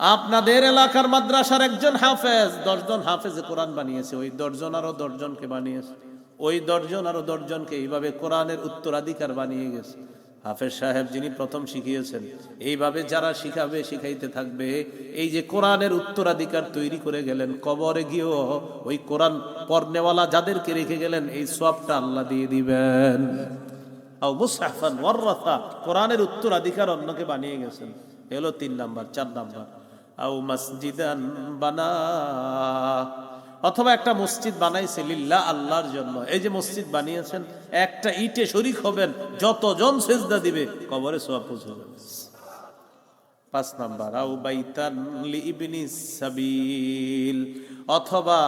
A: আপনাদের এলাকার মাদ্রাসার একজন হাফেজ 10 জন হাফেজে কোরআন বানিয়েছে, ওই 10 জন আরো 10 জনকে বানিয়েছে, ওই 10 জন আরো 10 জনকে এইভাবে কোরআনের উত্তরাধিকার বানিয়ে গেছে। হাফেজ সাহেব যিনি প্রথম শিখিয়েছেন, এইভাবে যারা শিখাবে, শিখাইতে থাকবে, এই যে কোরআনের উত্তরাধিকার তৈরি করে গেলেন, কবরে গিয়েও ওই কোরআন পড়নেওয়ালা যাদেরকে রেখে গেলেন, এই সওয়াবটা আল্লাহ দিয়ে দিবেন। আও মুসহাফান ওয়ারাসা, কোরআনের উত্তরাধিকার অন্যকে বানিয়ে গেছেন, এলো 3 নাম্বার। 4 নাম্বার, আও মসজিদান বানা, অথবা একটা মসজিদ বানাইছে লিল্লাহ, আল্লাহর জন্য। এই যে মসজিদ বানিয়েছেন, একটা ইটে শরীক হবেন, যতজন সেজদা দিবে কবরে সওয়াব পৌঁছবে। 5 নাম্বার, আও বাইতান লিইবনিস সাবিল, অথবা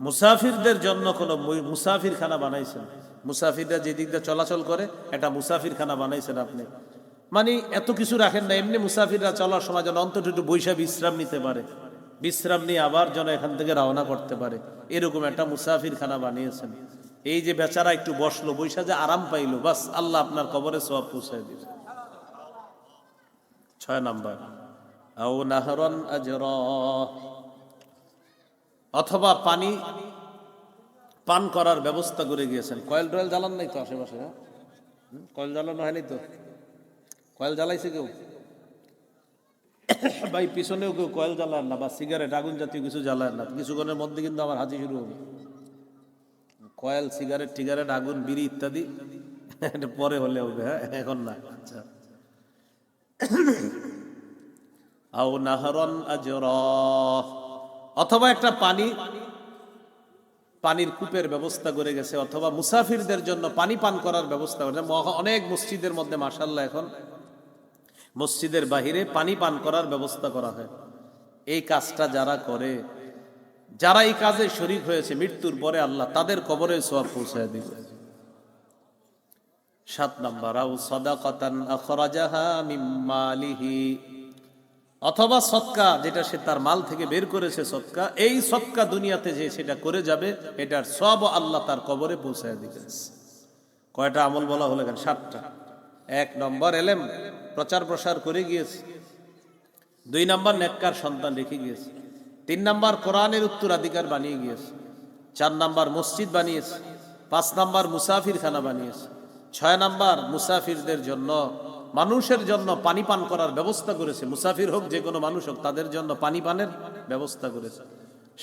A: মুসাফিরদের জন্য কোনো মুসাফিরখানা বানাইছেন। মুসাফিররা যে দিক দিয়ে চলাচল করে, একটা মুসাফিরখানা বানাইছেন আপনি। মানে এত কিছু রাখেন না, এমনি মুসাফিররা চলার সময় যেন অন্তত একটু বৈশা বিশ্রাম নিতে পারে, বিশ্রাম নিয়ে আবার যেন এখান থেকে রওনা করতে পারে, এরকম একটা মুসাফিরখানা বানিয়েছেন। এই যে বেচারা একটু বসলো, বৈশা যে আরাম পাইলো, বাস আল্লাহ আপনার কবরে সওয়াব পৌঁছায় দিবে। 6 নাম্বার, আও নাহরান আজরা, অথবা পানি পান করার ব্যবস্থা করে গিয়েছেন। কয়েল টয়েল জ্বালান নাই তো আশেপাশে? হ্যাঁ, কয়েল জ্বালানো হয়নি তো? কয়েল জ্বালাইছে কেউ? ভাই পিছনেও কেউ কয়েল জ্বালায় না, বা সিগারেট আগুন জাতীয় কিছু জ্বালায় না। কিছুক্ষণের মধ্যে কিন্তু আমার হাজি শুরু হবে। কয়েল, সিগারেট টিগারেট, আগুন, বিড়ি ইত্যাদি পরে হলে হবে, হ্যাঁ, এখন না। আচ্ছা, আও নাহরান আজরা, অথবা একটা পানির কূপের ব্যবস্থা করে গেছে, অথবা মুসাফিরদের জন্য পানি পান করার ব্যবস্থা করেছে। অনেক মসজিদের মধ্যে মাশাআল্লাহ এখন মসজিদের বাহিরে পানি পান করার ব্যবস্থা করা হয়। এই কাজটা যারা করে, যারা এই কাজে শরীক হয়েছে, মৃত্যুর পরে আল্লাহ তাদের কবরে সওয়াব পৌঁছায় দিবে। 7 নাম্বার, আও সাদাকাতান আখরাজাহা মিন মালিহি, অথবা সদকা, যেটা সে তার মাল থেকে বের করেছে সদকা, এই সদকা দুনিয়াতে যে সেটা করে যাবে, এটার সব আল্লাহ তার কবরে পৌঁছায় দিবে। কয়টা আমল বলা হলো এখানে? 7টা। 1 নম্বর, এলেম প্রচার প্রসার করে গিয়েছে। 2 নাম্বার, নেককার সন্তান রেখে গিয়েছে। 3 নাম্বার, কোরআনের উত্তরাধিকার বানিয়ে গিয়েছে। 4 নাম্বার, মসজিদ বানিয়েছে। 5 নাম্বার, মুসাফিরখানা বানিয়েছে। 6 নাম্বার, মুসাফিরদের জন্য, মানুষের জন্য পানি পান করার ব্যবস্থা করেছে। মুসাফির হোক, যে কোনো মানুষ হোক, তাদের জন্য পানি পানের ব্যবস্থা করেছে।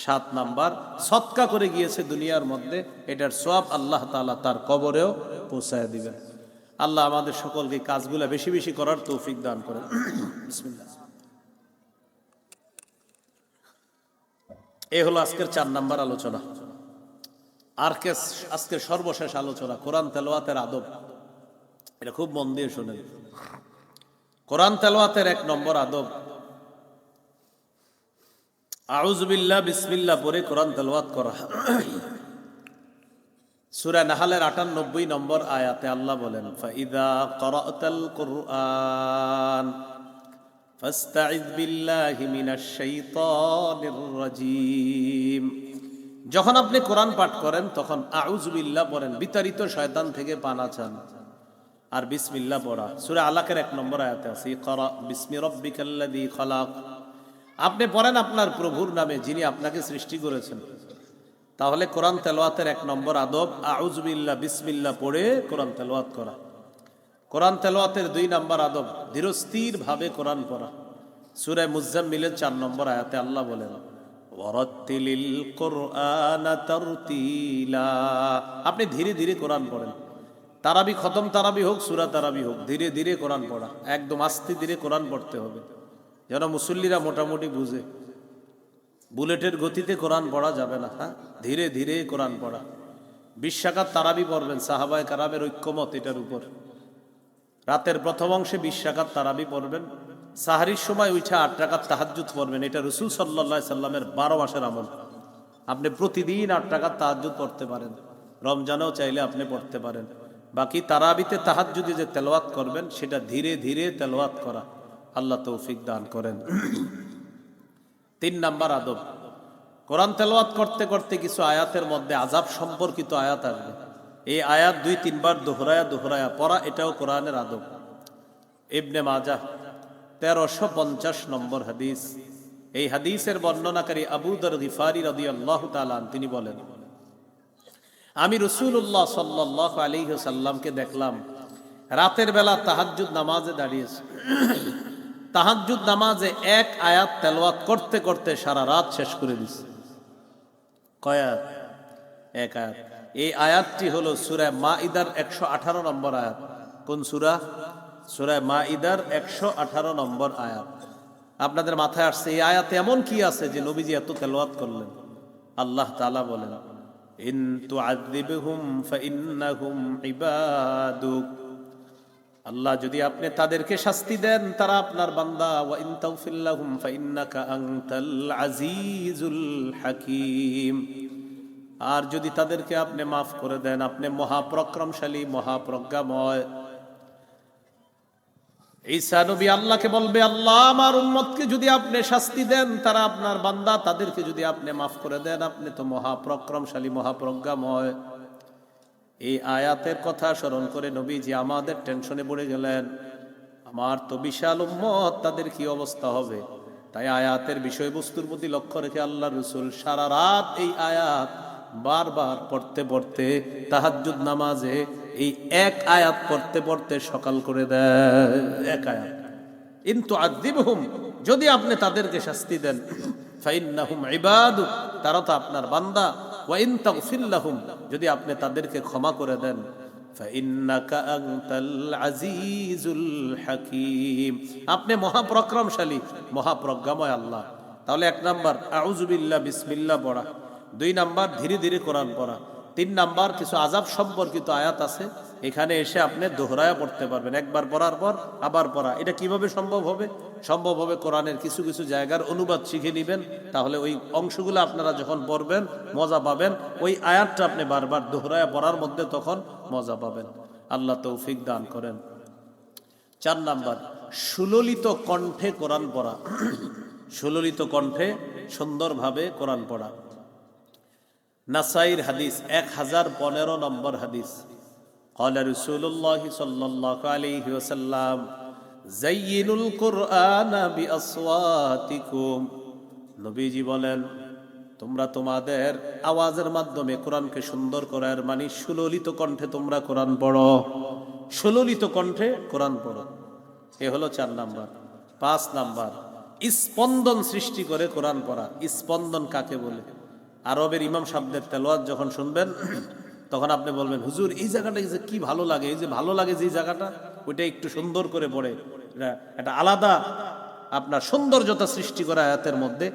A: 7 নাম্বার, সদকা করে গিয়েছে দুনিয়ার মধ্যে, এটার সওয়াব আল্লাহ তাআলা তার কবরেও পৌঁছায় দিবেন। আল্লাহ আমাদের সকলকে কাজগুলো বেশি বেশি করার তৌফিক দান করেন। বিসমিল্লাহ। এই হলো আজকের 4 নাম্বার আলোচনা। আজকের সর্বশেষ আলোচনা, কোরআন তেলাওয়াতের আদব। এটা খুব মন দিয়ে শুনেন। কোরআন তেলাওয়াতের 1 নম্বর আদব, আউযু বিল্লাহ বিসমিল্লাহ পড়ে কোরআন তেলাওয়াত করা। সূরা নাহলের 98 নম্বর আয়াতে আল্লাহ বলেন, ফাইদা ক্বরাতাল কুরআন ফাস্তাইয বিল্লাহি মিনাশ শাইতানির রাজীম। যখন আপনি কোরআন পাঠ করেন তখন আউযু বিল্লাহ পড়েন, বিতাড়িত শয়তান থেকে পানা চান, আর বিসমিল্লাহ পড়া। সূরা আলাকের 1 নম্বর আয়াতে আছে, ইকরা বিসমি রাব্বিকাল্লাযী খালাক। আপনি পড়েন আপনার প্রভুর নামে, যিনি আপনাকে সৃষ্টি করেছেন। তাহলে কোরআন তেলাওয়াতের 1 নম্বর আদব, আউযু বিল্লাহ বিসমিল্লাহ পড়ে কোরআন তেলাওয়াত করা। কোরআন তেলাওয়াতের 2 নম্বর আদব, ধীরস্থির ভাবে কোরআন পড়া। সূরা মুজাম্মিলের 4 নম্বর আয়াতে আল্লাহ বলেন, ওয়ারাত্তিলিল কুরআনা তারতিলা। আপনি ধীরে ধীরে কোরআন পড়েন। তারাবি, খতম তারাবি হোক, সূরা তারাবি হোক, ধীরে ধীরে কোরআন পড়া, একদম আস্তে ধীরে কোরআন পড়তে হবে, যেন মুসল্লিরা মোটামুটি বুঝে। বুলেটের গতিতে কোরআন পড়া যাবে না, হ্যাঁ, ধীরে ধীরে কোরআন পড়া। 20 রাকাত তারাবি পড়বেন, সাহাবায়ে কেরামের ঐক্যমত এটার উপর। রাতের প্রথম অংশে 20 রাকাত তারাবি পড়বেন, সাহারির সময় উঠা 8 রাকাত তাহাজ্জুদ পড়বেন। এটা রাসূল সাল্লাল্লাহু আলাইহি সাল্লামের 12 মাসের আমল। আপনি প্রতিদিন 8 রাকাত তাহাজ্জুদ পড়তে পারেন, রমজানেও চাইলে আপনি পড়তে পারেন। বাকি তারাবিতে তাহাজ্জুদে যে তেলাওয়াত করবেন, সেটা ধীরে ধীরে তেলাওয়াত করা। আল্লাহ তৌফিক দান করেন। 3 নাম্বার আদব, কোরআন তেলাওয়াত করতে করতে কিছু আয়াতের মধ্যে আযাব সম্পর্কিত আয়াত আসবে। এই আয়াত 2-3 বার দোহরায়া পড়া, এটাও কোরআনের আদব। ইবনে মাজাহ 1350 নম্বর হাদিস। এই হাদিসের বর্ণনাকারী আবু যর গিফারি রাদিয়াল্লাহু তাআলা আনহু তিনি বলেন, আমি রাসূলুল্লাহ সাল্লাল্লাহু আলাইহি ওয়াসাল্লামকে দেখলাম রাতের বেলা তাহাজ্জুদ নামাজে দাঁড়িয়েছে। তাহাজ্জুদ নামাজে 1 আয়াত তেলাওয়াত করতে করতে সারা রাত শেষ করে দিছে। কয় আয়াত? 1 আয়াত। এই আয়াতটি হলো সূরা মাইদার 118 নম্বর আয়াত। কোন সূরা? সূরা মাইদার 118 নম্বর আয়াত। আপনাদের মাথায় আসছে এই আয়াতে এমন কি আছে যে নবীজি এত তেলাওয়াত করলেন? আল্লাহ তাআলা বলেন, ইন তুআযিবহুম ফাইন্নাহুম ইবাদুক, আল্লাহ যদি আপনি তাদেরকে শাস্তি দেন তারা আপনার বান্দা, ওয়া ইন তাগফির লাহুম ফাইন্নাকা আনতাল আজিজুল হাকীম, আর যদি তাদেরকে আপনি মাফ করে দেন আপনি মহাপরাক্রমশালী মহাপ্রজ্ঞাময়। ঈসা নবী আল্লাহকে বলবে, আল্লাহ আমার উম্মতকে যদি আপনি শাস্তি দেন তারা আপনার বান্দা, তাদেরকে যদি আপনি মাফ করে দেন আপনি তো মহাপরাক্রমশালী মহাপ্রজ্ঞাময়। এই আয়াতের কথা স্মরণ করে নবীজি আমাদের টেনশনে পড়ে গেলেন, আমার তো বিশাল উম্মত, তাদের কি অবস্থা হবে। তাই আয়াতের বিষয়বস্তুর প্রতি লক্ষ্য রেখে আল্লাহ রাসূল সারা রাত এই আয়াত বারবার পড়তে পড়তে তাহাজ্জুদ নামাজে এই এক আয়াত পড়তে পড়তে সকাল করে দেয়। এক আয়াত, ইন তুআযিবহুম, যদি আপনি তাদেরকে শাস্তি দেন, ফাইন্নাহুম ইবাদুক, তারা তো আপনার বান্দা, ওয়া ইন তাগফির লাহুম, যদি আপনি তাদেরকে ক্ষমা করে দেন, ফাইন্নাকা আনতাল আজিজুল হাকীম, আপনি মহাপরাক্রমশালী মহাপ্রজ্ঞাময় আল্লাহ। তাহলে 1 নাম্বার আউযু বিল্লাহ বিসমিল্লাহ পড়া, 2 নাম্বার ধীরে ধীরে কোরআন পড়া, 3 নাম্বার কিছু আযাব সম্পর্কিত আয়াত আছে, এখানে এসে আপনি দোহরায়া পড়তে পারবেন, একবার পড়ার পর আবার পড়া। এটা কিভাবে সম্ভব হবে? সম্ভব হবে কোরআনের কিছু কিছু জায়গার অনুবাদ শিখে নেবেন, তাহলে ওই অংশগুলো আপনারা যখন পড়বেন মজা পাবেন, ওই আয়াতটা আপনি বারবার দোহরায়া পড়ার মধ্যে তখন মজা পাবেন। আল্লাহ তৌফিক দান করেন। 4 নাম্বার সুললিত কণ্ঠে কোরআন পড়া, সুললিত কণ্ঠে সুন্দরভাবে কোরআন পড়া। নাসাইর হাদিস 1015 নম্বর হাদিস, قال رسول الله صلى الله عليه وسلم زينوا القرآن بأصواتكم, নবীজি বলেন তোমরা তোমাদের আওয়াজের মাধ্যমে কোরআনকে সুন্দর করার মানে সুললিত কণ্ঠে তোমরা কোরআন পড়ো, সুললিত কণ্ঠে কোরআন পড়ো। এ হলো 4 নাম্বার। 5 নাম্বার স্পন্দন সৃষ্টি করে কোরআন পড়া। স্পন্দন কাকে বলে? আরবের ইমাম সাহেবদের তেলাওয়াত যখন শুনবেন তখন আপনি বলবেন, হুজুর এই জায়গাটা যে কি ভালো লাগে, এই যে ভালো লাগে যে জায়গাটা, ওইটা একটু সুন্দর করে পড়ে, এটা আলাদা আপনার সৌন্দর্যতা সৃষ্টি করা আয়াতের মধ্যে,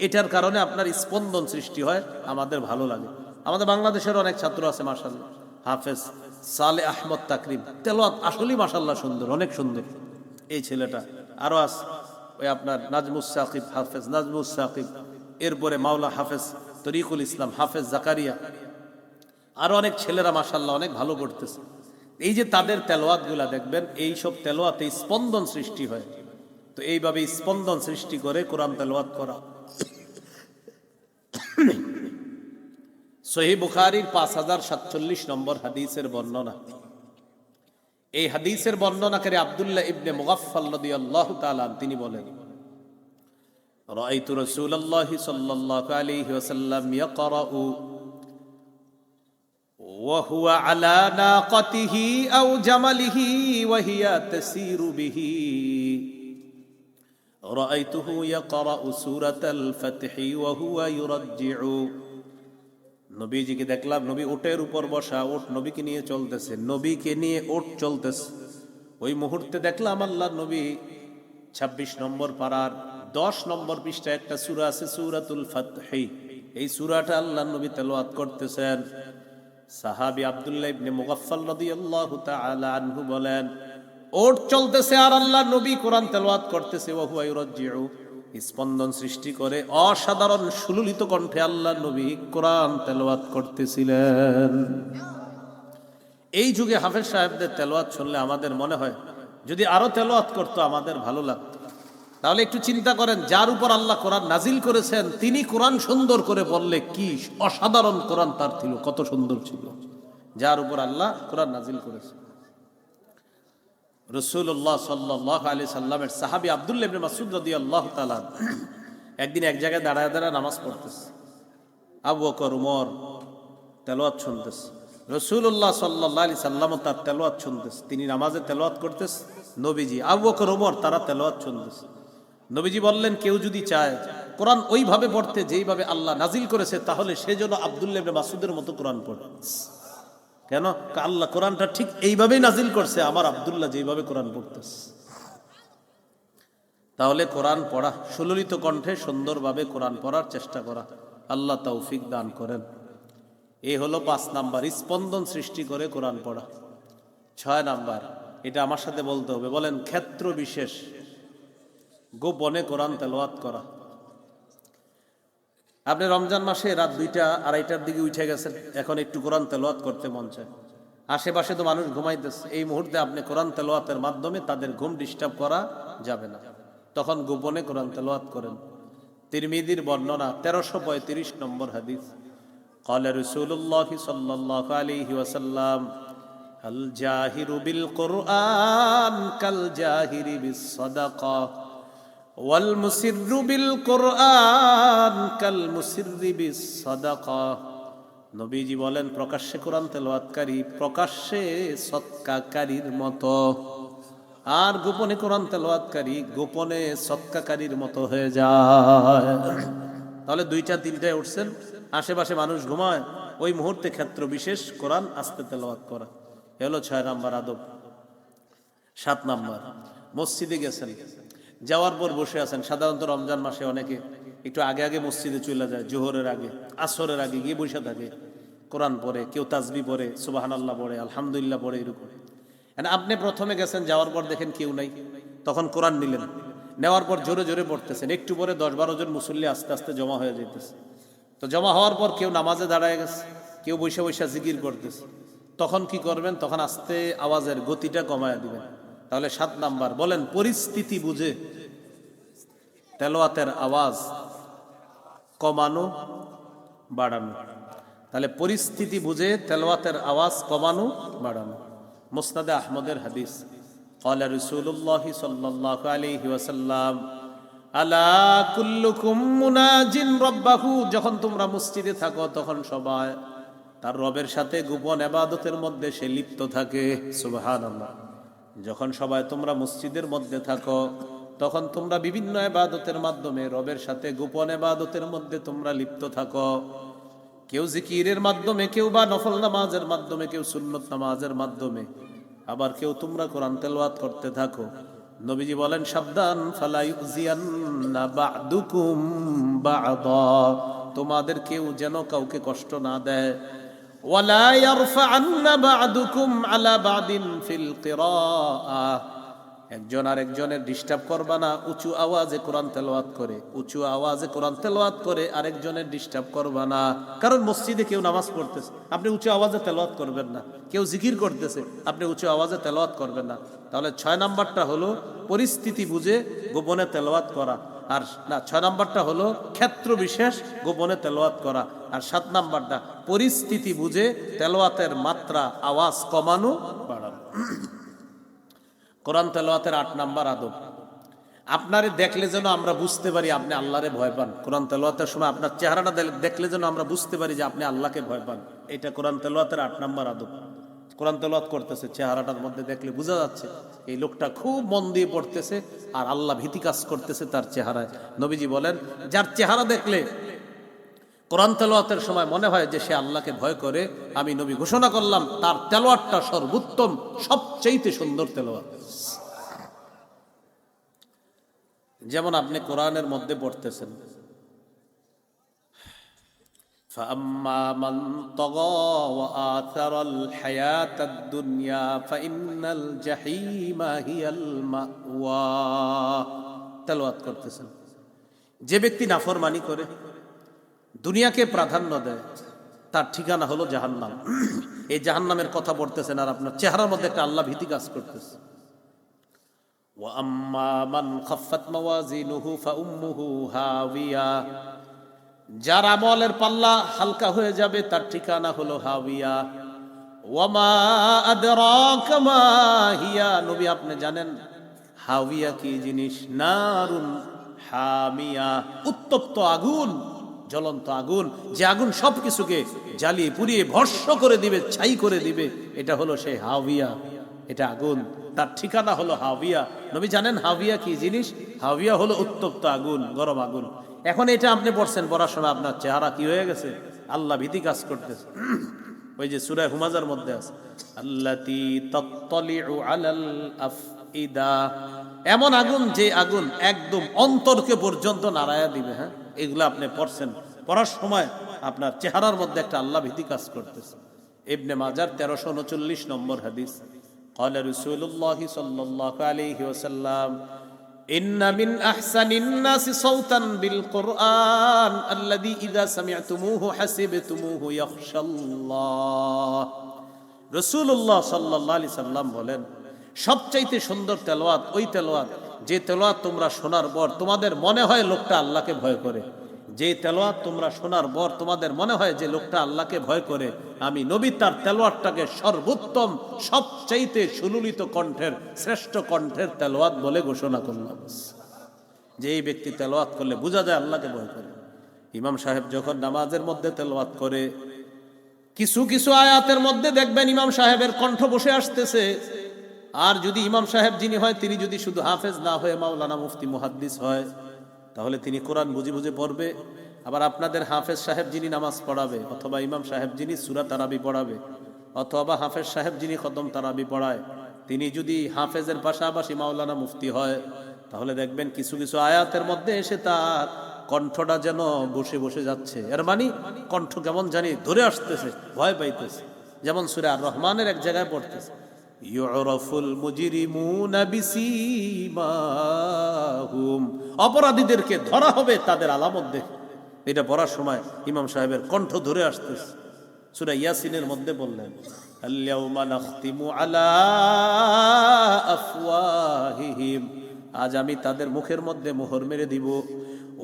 A: এটার কারণে আপনার স্পন্দন সৃষ্টি হয়, আমাদের ভালো লাগে। আমাদের বাংলাদেশের অনেক ছাত্র আছে মাশাআল্লাহ, হাফেজ সালে আহমদ তাকরিম, তেলাওয়াত আসলেই মাশাআল্লাহ সুন্দর, অনেক সুন্দর এই ছেলেটা। আরো আছে ওই আপনার নাজমুস সাকিব, হাফেজ নাজমুস সাকিব, এরপরে মাওলা হাফেজ তরিকুল ইসলাম, হাফেজ জাকারিয়া, আরো অনেক ছেলেরা মাশাআল্লাহ অনেক ভালো করতেছে। এই যে তাদের তেলাওয়াত গুলা দেখবেন, এই সব তেলাওয়াতে স্পন্দন সৃষ্টি হয়। তো এইভাবে স্পন্দন সৃষ্টি করে কোরআন তেলাওয়াত করা। সহিহ বুখারীর 5047 নম্বর হাদিসের বর্ণনা। এই হাদিসের বর্ণনাকারী আব্দুল্লাহ ইবনে মুগাফফাল রাদিয়াল্লাহু তাআলা তিনি বলেন, রাআইতু রাসূলুল্লাহি সাল্লাল্লাহু আলাইহি ওয়াসাল্লাম ইয়াকরাউ ওয়া হুয়া আলা নাকাতিহি আও জামালিহি ওয়া হিয়া তাসিরু বিহি, রাআইতুহু ইয়াকরাউ সূরাতাল ফাতহি ওয়া হুয়া ইউরাজ্জিউ, নবীজিকে দেখলাম নবী উটের উপর বসা, উট নবীকে নিয়ে চলতেছে, নবীকে নিয়ে উট চলতেছে। ওই মুহূর্তে দেখলাম আল্লাহর নবী 26 নম্বর পারার 10 নম্বর পৃষ্ঠায় একটা সূরা আছে সূরাতুল ফাতহি, এই সূরাটা আল্লাহর নবী তেলাওয়াত করতেছেন। সাহাবী আব্দুল্লাহ ইবনে মুগাফফাল রাদিয়াল্লাহু তাআলা আনহু বলেন, উট চলতেছে আর আল্লাহর নবী কোরআন তেলাওয়াত করতেছে, ওয়া হুয়া ইউরাজ্জিউ, স্পন্দন সৃষ্টি করে অসাধারণ সুললিত কণ্ঠে আল্লাহর নবী কোরআন তেলাওয়াত করতেছিলেন। এই যুগে হাফেজ সাহেবদের তেলাওয়াত শুনলে আমাদের মনে হয় যদি আরো তেলাওয়াত করতো আমাদের ভালো লাগতো। তাহলে একটু চিন্তা করেন, যার উপর আল্লাহ কোরআন নাজিল করেছেন তিনি কোরআন সুন্দর করে বললে কি অসাধারণ কোরআন তার ছিল, কত সুন্দর ছিল যার উপর আল্লাহ কোরআন নাজিল করেছেন। রাসূলুল্লাহ সাল্লাল্লাহু আলাইহি সাল্লামের সাহাবী আব্দুল্লাহ ইবনে মাসউদ রাদিয়াল্লাহু তাআলা একদিন এক জায়গায় দাঁড়ায় দাঁড়ায় নামাজ পড়তেছে, আবু বকর ওমর তেলাওয়াত শুনতেছে, রাসূলুল্লাহ সাল্লাল্লাহু আলাইহি সাল্লাম তার তেলাওয়াত শুনতেছে, তিনি নামাজে তেলাওয়াত করতেছে, নবীজি আবু বকর ওমর তারা তেলাওয়াত শুনতেছে। নবীজি বললেন, কেউ যদি চায় কোরআন ওইভাবে পড়তে যেইভাবে আল্লাহ নাজিল করেছে তাহলে সেজন্য আব্দুল্লাহ ইবনে মাসউদের মতো কোরআন পড়ে। কেন? আল্লাহ কোরআনটা ঠিক এইভাবেই নাজিল করছে, আমার আব্দুল্লাহ যেইভাবে কোরআন পড়তেছে। তাহলে কোরআন পড়া, সুললিত কণ্ঠে সুন্দরভাবে কোরআন পড়ার চেষ্টা করা। আল্লাহ তৌফিক দান করেন। এই হলো 5 নাম্বার, স্পন্দন সৃষ্টি করে কোরআন পড়া। 6 নাম্বার, এটা আমার সাথে বলতে হবে, বলেন, ক্ষেত্র বিশেষ গোপনে কোরআন তেলাওয়াত করা। আপনি রমজান মাসে রাত 2টা 2:30টার দিকে উঠে গেছেন, এখন একটু কোরআন তেলাওয়াত করতে মন চায়, আশেপাশে তো মানুষ ঘুমাইতেছে, এই মুহূর্তে আপনি কোরআন তেলাওয়াতের মাধ্যমে তাদের ঘুম ডিস্টার্ব করা যাবে না, তখন গোপনে কোরআন তেলাওয়াত করেন। তিরমিজির বর্ণনা 1335 নম্বর হাদিস, ক্বালা রাসূলুল্লাহ সাল্লাল্লাহু আলাইহি ওয়াসাল্লাম, আল জাহিরু বিল কুরআন কাল জাহিরি বিস সাদাকা ওয়াল মুসিররু বিল কুরআন কাল মুসিররি বিস সাদাকা। নবীজি বলেন, প্রকাশ্যে কোরআন তেলাওয়াতকারী প্রকাশ্যে সদকাকারীর মতো, আর গোপনে কোরআন তেলাওয়াতকারী গোপনে সদকাকারীর মতো হয়ে যায়। তাহলে 2টা 3টায় উঠছেন, আশেপাশে মানুষ ঘুমায়, ওই মুহূর্তে ক্ষেত্র বিশেষ কোরআন আস্তে তেলাওয়াত করা। এ হলো 6 নাম্বার আদব। 7 নাম্বার, মসজিদে গেছেন, যাওয়ার পর বসে আছেন। সাধারণত রমজান মাসে অনেকে একটু আগে আগে মসজিদে চলে যায়, জোহরের আগে, আসরের আগে গিয়ে বসে থাকে, কোরআন পড়ে, কেউ তাসবিহ পড়ে, সুবহানাল্লাহ পড়ে, আলহামদুলিল্লাহ পড়ে, এরকম। আপনি প্রথমে গেছেন, যাওয়ার পর দেখেন কেউ নাই, তখন কোরআন নিলেন, নেওয়ার পর জোরে জোরে পড়তেছেন, একটু পরে 10-12 জন মুসল্লি আস্তে আস্তে জমা হয়ে যেতেছে। তো জমা হওয়ার পর কেউ নামাজে দাঁড়ায় গেছে, কেউ বসে বসে জিকির করতেছে, তখন কি করবেন? তখন আস্তে আওয়াজের গতিটা কমায় দিবেন। তাহলে 7 নাম্বার, বলেন, পরিস্থিতি বুঝে তেলাওয়াতের আওয়াজ কমানো বাড়ানো। তাহলে পরিস্থিতি বুঝে তেলাওয়াতের আওয়াজ কমানো বাড়ানো। মুসনাদে আহমদের হাদিস, ক্বালা রাসূলুল্লাহ সাল্লাল্লাহু আলাইহি ওয়াসাল্লাম, আলা কুল্লুকুম মুনাজিন রাব্বাহু, যখন তোমরা মসজিদে থাকো তখন সবাই তার রবের সাথে গোপন ইবাদতের মধ্যে সে লিপ্ত থাকে। সুবহানাল্লাহ। যখন সবাই তোমরা মসজিদের মধ্যে থাকো তখন তোমরা বিভিন্ন ইবাদতের মাধ্যমে রবের সাথে গোপন ইবাদতের মধ্যে তোমরা লিপ্ত থাকো। কেউ জিকিরের মাধ্যমে, কেউ বা নফল নামাজের মাধ্যমে, কেউ সুন্নত নামাজের মাধ্যমে, আবার কেউ তোমরা কোরআন তেলাওয়াত করতে থাকো। নবীজি বলেন, সাবধান, ফালা ইউজিয়ান্না বা'দুকুম বা'দা, তোমাদের কেউ যেন কাউকে কষ্ট না দেয়। ওয়ালা ইয়ারফা'আন্না বা'দুকুম আলা বা'দিন ফিল কিরাআহ, একজন আরেকজনের ডিস্টার্ব করবা না, উঁচু আওয়াজে কোরআন তেলাওয়াত করে, উঁচু আওয়াজে কোরআন তেলাওয়াত করে আরেকজনের ডিস্টার্ব করবা না। কারণ মসজিদে কেউ নামাজ পড়তেছে, আপনি উঁচু আওয়াজে তেলাওয়াত করবেন না, কেউ জিকির করতেছে, আপনি উঁচু আওয়াজে তেলাওয়াত করবেন না। তাহলে 6 নাম্বারটা হলো পরিস্থিতি বুঝে গোপনে তেলাওয়াত করা, আর না 6 নাম্বারটা হলো ক্ষেত্র বিশেষ গোপনে তেলাওয়াত করা, আর 7 নাম্বারটা পরিস্থিতি বুঝে তেলাওয়াতের মাত্রা আওয়াজ কমানো বাড়ানো। কোরআন তেলাওয়াতের 8 নাম্বার আদব, আপনারে দেখলে যেন আমরা বুঝতে পারি আপনি আল্লাহরে ভয় পান। কোরআন তেলাওয়াতের সময় আপনার চেহারাটা দেখলে যেন আমরা বুঝতে পারি যে আপনি আল্লাহকে ভয় পান। এটা কোরআন তেলাওয়াতের 8 নাম্বার আদব। কোরআন তেলাওয়াত করতেছে, চেহারাটার মধ্যে দেখলে বোঝা যাচ্ছে এই লোকটা খুব মন দিয়ে পড়তেছে আর আল্লাহ ভীতি কাজ করতেছে তার চেহারায়। নবীজি বলেন, যার চেহারা দেখলে কোরআন তেলাওয়াতের সময় মনে হয় যে সে আল্লাহকে ভয় করে, আমি নবী ঘোষণা করলাম তার তেলাওয়াতটা সর্বোত্তম, সবচেয়ে সুন্দর তেলাওয়াত। যেমন আপনি কোরআনের মধ্যে পড়তেছেন, فَأَمَّا مَنْ طَغَى وَآثَرَ الْحَيَاةَ الدُّنْيَا فَإِنَّ الْجَحِيمَ هِيَ الْمَأْوَى। তেলাওয়াত করতেছেন, যে ব্যক্তি নাফরমানি করে, দুনিয়াকে প্রাধান্য দেয়, তার ঠিকানা হলো জাহান্নাম। এই জাহান্নামের কথা পড়তেছেন আর আপনার চেহারার মধ্যে একটা আল্লাহ ভীতি কাজ করতেছে। وَأَمَّا مَنْ خَفَّتْ مَوَازِينُهُ فَأُمُّهُ هَاوِيَةٌ, যার আমলের পাল্লা হালকা হয়ে যাবে তার ঠিকানা হলো হাওিয়া। ওয়ামা আদরাকা মা হিয়া, নবী আপনি জানেন হাওিয়া কি জিনিস? নারুন হামিয়া, উত্তপ্ত আগুন, জ্বলন্ত আগুন, যে আগুন সবকিছুকে জ্বালিয়ে পুড়িয়ে ভস্ম করে দিবে, ছাই করে দিবে, এটা হলো সেই হাওিয়া। এটা আগুন, তার ঠিকানা হলো হাওিয়া। নবী জানেন হাওিয়া কি জিনিস? হাওিয়া হলো উত্তপ্ত আগুন, গরম আগুন। এখন এটা আপনি পড়ছেন, পড়ার সময় আপনার চেহারা কি হয়ে গেছে? আল্লাহ ভীতি কাজ করতেছে। ওই যে সূরা হুমাজার মধ্যে আছে, আল্লাতী তাত্তালিউ আলাল আফইদা, এমন আগুন যে আগুন একদম অন্তরকে পর্যন্ত নাড়ায়া দিবে। হ্যাঁ, এগুলো আপনি পড়ছেন, পড়ার সময় আপনার চেহারার মধ্যে একটা আল্লাহ ভীতি কাজ করতেছে। ইবনে মাজার 1339 নম্বর হাদিস, قال رسول الله صلى الله عليه وسلم إن من أحسن الناس صوتا بالقرآن الذي إذا سمعتموه حسبتموه يخشى الله। রাসূলুল্লাহ সাল্লাল্লাহু আলাইহি সাল্লাম বলেন, সবচাইতে সুন্দর তেলাওয়াত ওই তেলাওয়াত যে তেলাওয়াত তোমরা শোনার পর তোমাদের মনে হয় লোকটা আল্লাহকে ভয় করে। যে তেলাওয়াত তোমরা শোনার পর তোমাদের মনে হয় যে লোকটা আল্লাহকে ভয় করে, আমি নবী তার তেলাওয়াতটাকে সর্বোত্তম, সবচাইতে সুললিত কণ্ঠের, শ্রেষ্ঠ কণ্ঠের তেলাওয়াত বলে ঘোষণা করলাম। যে এই ব্যক্তি তেলাওয়াত করলে বোঝা যায় আল্লাহকে ভয় করে। ইমাম সাহেব যখন নামাজের মধ্যে তেলাওয়াত করে, কিছু কিছু আয়াতের মধ্যে দেখবেন ইমাম সাহেবের কণ্ঠ বসে আসতেছে। আর যদি ইমাম সাহেব যিনি হয় তিনি যদি শুধু হাফেজ না হয়ে মাওলানা মুফতি মুহাদ্দিস হয়, তাহলে তিনি কোরআন বুঝে বুঝে পড়বে। আবার আপনাদের হাফেজ সাহেব যিনি নামাজ পড়াবে, অথবা ইমাম সাহেব যিনি সূরা তারাবি পড়াবে, অথবা হাফেজ সাহেব যিনি খতম তারাবি পড়ায়, তিনি যদি হাফেজের পাশাপাশি মাওলানা মুফতি হয়, তাহলে দেখবেন কিছু কিছু আয়াতের মধ্যে এসে তার কণ্ঠটা যেন বসে বসে যাচ্ছে। এর মানে কণ্ঠ কেমন জানি ধরে আসতেছে, ভয় পাইতেছে। যেমন সূরা আর রহমানের এক জায়গায় পড়তেছে, ইউরাফুল মুজরিমুনা বিসীমাহুম, অপরাধীদেরকে ধরা হবে তাদের আলামত দেখে। এটা পড়ার সময় ইমাম সাহেবের কণ্ঠ ধরে আসতেছে। সূরা ইয়াসিনের মধ্যে বললেন, আল-ইয়াউমা নাখতিমু আলা আফওয়াহিহিম, আজ আমি তাদের মুখের মধ্যে মোহর মেরে দিব।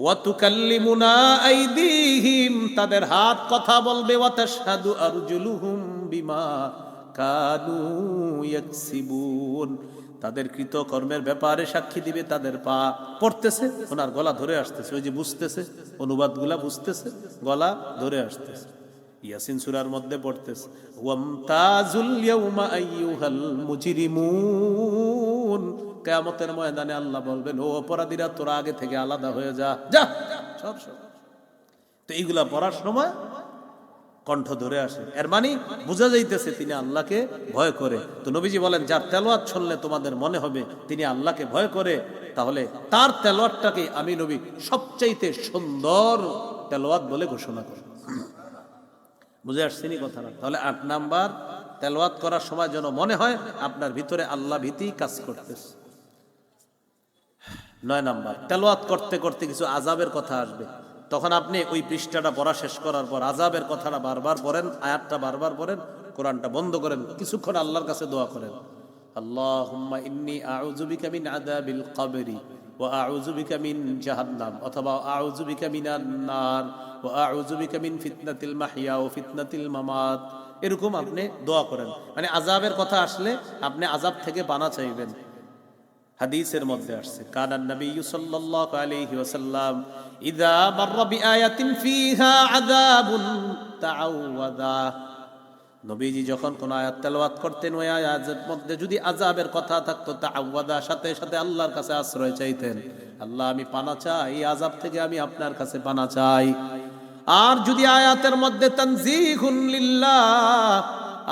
A: ওয়া তুকাল্লিমুনা আইদিহিম, তাদের হাত কথা বলবে। ওয়া তাশহাদু আরজুলুহুম বিমা কানু ইয়াকসিবুন, তাদের কৃতকর্মের ব্যাপারে সাক্ষী দিবে তাদের পা। পড়তেছে, ওনার গলা ধরে আসতেছে, ওই যে বুঝতেছে, অনুবাদগুলা বুঝতেছে, গলা ধরে আসতেছে। ইয়াসিন সূরার মধ্যে পড়তেছে, ওয়ামতাজুল ইয়াউমা আইয়ুহাল মুজরিমুন, কিয়ামতের ময়দানে আল্লাহ বলবেন, ও অপরাধীরা তোরা আগে থেকে আলাদা হয়ে যা, যা সব। তো এইগুলা পড়ার সময় কণ্ঠ ধরে আসে। এর মানে বোঝা যাইতেছে তিনি আল্লাহকে ভয় করে। তো নবীজি বলেন, যার তেলাওয়াত শুনলে তোমাদের মনে হবে তিনি আল্লাহকে ভয় করে, তাহলে তার তেলাওয়াতটাকে আমি নবী সবচাইতে সুন্দর তেলাওয়াত বলে ঘোষণা করি। বুঝে আসছেনি কথাটা? তাহলে 8 নাম্বার, তেলাওয়াত করার সময় যেন মনে হয় আপনার ভিতরে আল্লাহ ভীতি কাজ করতেছে। 9 নাম্বার, তেলাওয়াত করতে করতে কিছু আযাবের কথা আসবে, তখন আপনি ওই পৃষ্ঠাটা পড়া শেষ করার পর আযাবের কথাটা বারবার পড়েন, আয়াতটা বারবার পড়েন, কোরআনটা বন্ধ করেন, কিছুক্ষণ আল্লাহর কাছে দোয়া করেন, আল্লাহুম্মা ইন্নী আউযু বিকা মিন আযাবিল কবরি ওয়া আউযু বিকা মিন জাহান্নাম, অথবা আউযু বিকা মিনান নার ওয়া আউযু বিকা মিন ফিতনাতিল মাহইয়া ওয়া ফিতনাতিল মামাত। এরকম আপনি দোয়া করেন। মানে আযাবের কথা আসলে আপনি আযাব থেকে পানা চাইবেন। হাদিসের মধ্যে আসছে, কানান নবী সাল্লাল্লাহু আলাইহি ওয়াসাল্লাম ইযা মাররা বিআয়াতিন ফিহা আযাবুন তাআওয়াযা, নবীজি যখন কোন আয়াত তেলাওয়াত করতেন, ওই আয়াতের মধ্যে যদি আযাবের কথা থাকতো, তাআওয়াযা, সাথে সাথে আল্লাহর কাছে আশ্রয় চাইতেন, আল্লাহ আমি পানা চাই, এই আযাব থেকে আমি আপনার কাছে পানা চাই। আর যদি আয়াতের মধ্যে তানজিহুন লিল্লাহ,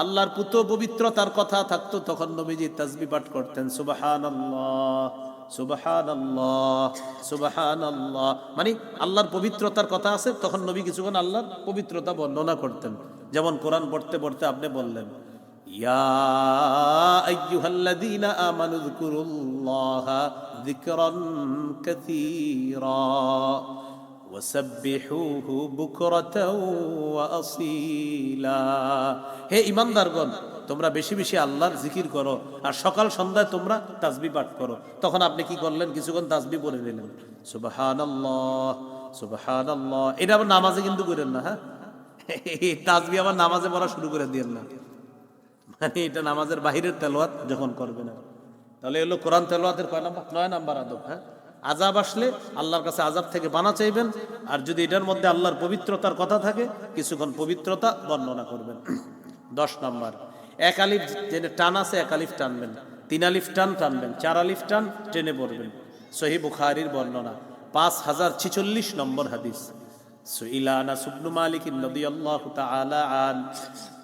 A: আল্লাহর পুত পবিত্রতার কথা থাকতো, তখন নবীজি তাসবিহ পাঠ করতেন, সুবহানাল্লাহ সুবহানাল্লাহ সুবহানাল্লাহ। মানে আল্লাহর পবিত্রতার কথা আছে, তখন নবী কিছুক্ষণ আল্লাহর পবিত্রতা বর্ণনা করতেন। যেমন কোরআন পড়তে পড়তে আপনি বললেন, ইয়া আইয়ুহাল্লাযীনা আমানু যকুরুল্লাহা যিকরান কাসীরা ওয়াসাব্বিহুহু বুকরাতাও ওয়া আসীলা। হে ঈমানদারগণ, তোমরা বেশি বেশি আল্লাহর জিকির করো, আর সকাল সন্ধ্যায় তোমরা তাসবিহ পাঠ করো। তখন আপনি কি করলেন? কিছুক্ষণ তাসবিহ পড়ে নিলেন, সুবহানাল্লাহ সুবহানাল্লাহ। এটা আবার নামাজে কিন্তু করেন না, হ্যাঁ, এই তাসবিহ আবার নামাজে পড়া শুরু করে দিয়েন না। মানে এটা নামাজের বাহিরের তেলাওয়াত যখন করবেন। তাহলে এলো কোরআন তেলাওয়াতের কয় নাম্বার? 9 নাম্বার আদব। হ্যাঁ, আযাব আসলে আল্লাহর কাছে আযাব থেকে পানা চাইবেন, আর যদি এটার মধ্যে আল্লাহর পবিত্রতার কথা থাকে, কিছুক্ষণ পবিত্রতা বর্ণনা করবেন। 10 নাম্বার, 1 আলিফ যেটা টান আছে, 1 আলিফ টানবেন, 3 আলিফ টান টানবেন, 4 আলিফ টান টেনে পড়বেন। সহিহ বুখারীর বর্ণনা, 5046 নম্বর হাদিস। সুইলা আনাস ইবনে মালিক রাদিয়াল্লাহু তাআলা আন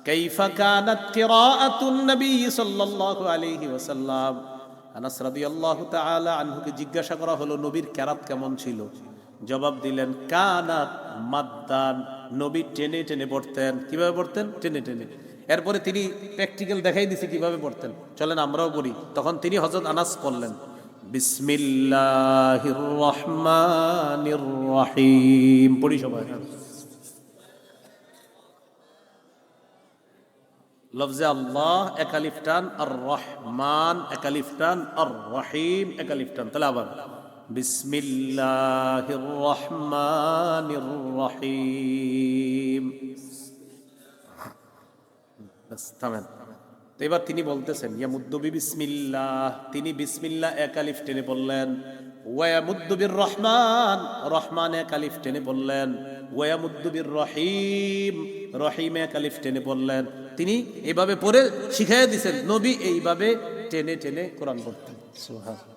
A: কাইফা কানাত কিরাআতুন নবী সাল্লাল্লাহু আলাইহি ওয়াসাল্লাম। আনাস রাদিয়াল্লাহু তাআলা আনহুকে জিজ্ঞাসা করা হলো, নবীর কেরাত কেমন ছিল? জবাব দিলেন কানাত মাদ্দান, নবী টেনে টেনে পড়তেন। কিভাবে পড়তেন? টেনে টেনে। এরপরে তিনি প্র্যাকটিক্যাল দেখাই দিছে কিভাবে পড়তেন, চলেন আমরাও পড়ি। তখন তিনি হযরত আনাস করলেন বিসমিল্লাহির রহমানির রহিম, পড়ি সবাই। লফজে আল্লাহ একালিফ টান, আর রহমান একালিফ টান, আর রহিম একালিফ টান। তাহলে আবার বিসমিল্লাহির রহমানির রহিম। থামেন। তো এবার তিনি বলতেছেন ইয়ামুদ্দু বিসমিল্লাহ, তিনি বিসমিল্লাহ একালিফ টেনে বললেন। ওয়ায়ামুদ্দু বির রহমান, রহমান একালিফ টেনে বললেন। ওয়ায়ামুদ্দু বির রহিম, রহিম একালিফ টেনে বললেন। তিনি এইভাবে পড়ে শিখাইয়া দিয়েছেন। নবী এইভাবে টেনে টেনে কোরআন পড়তেন। সুবহানাল্লাহ।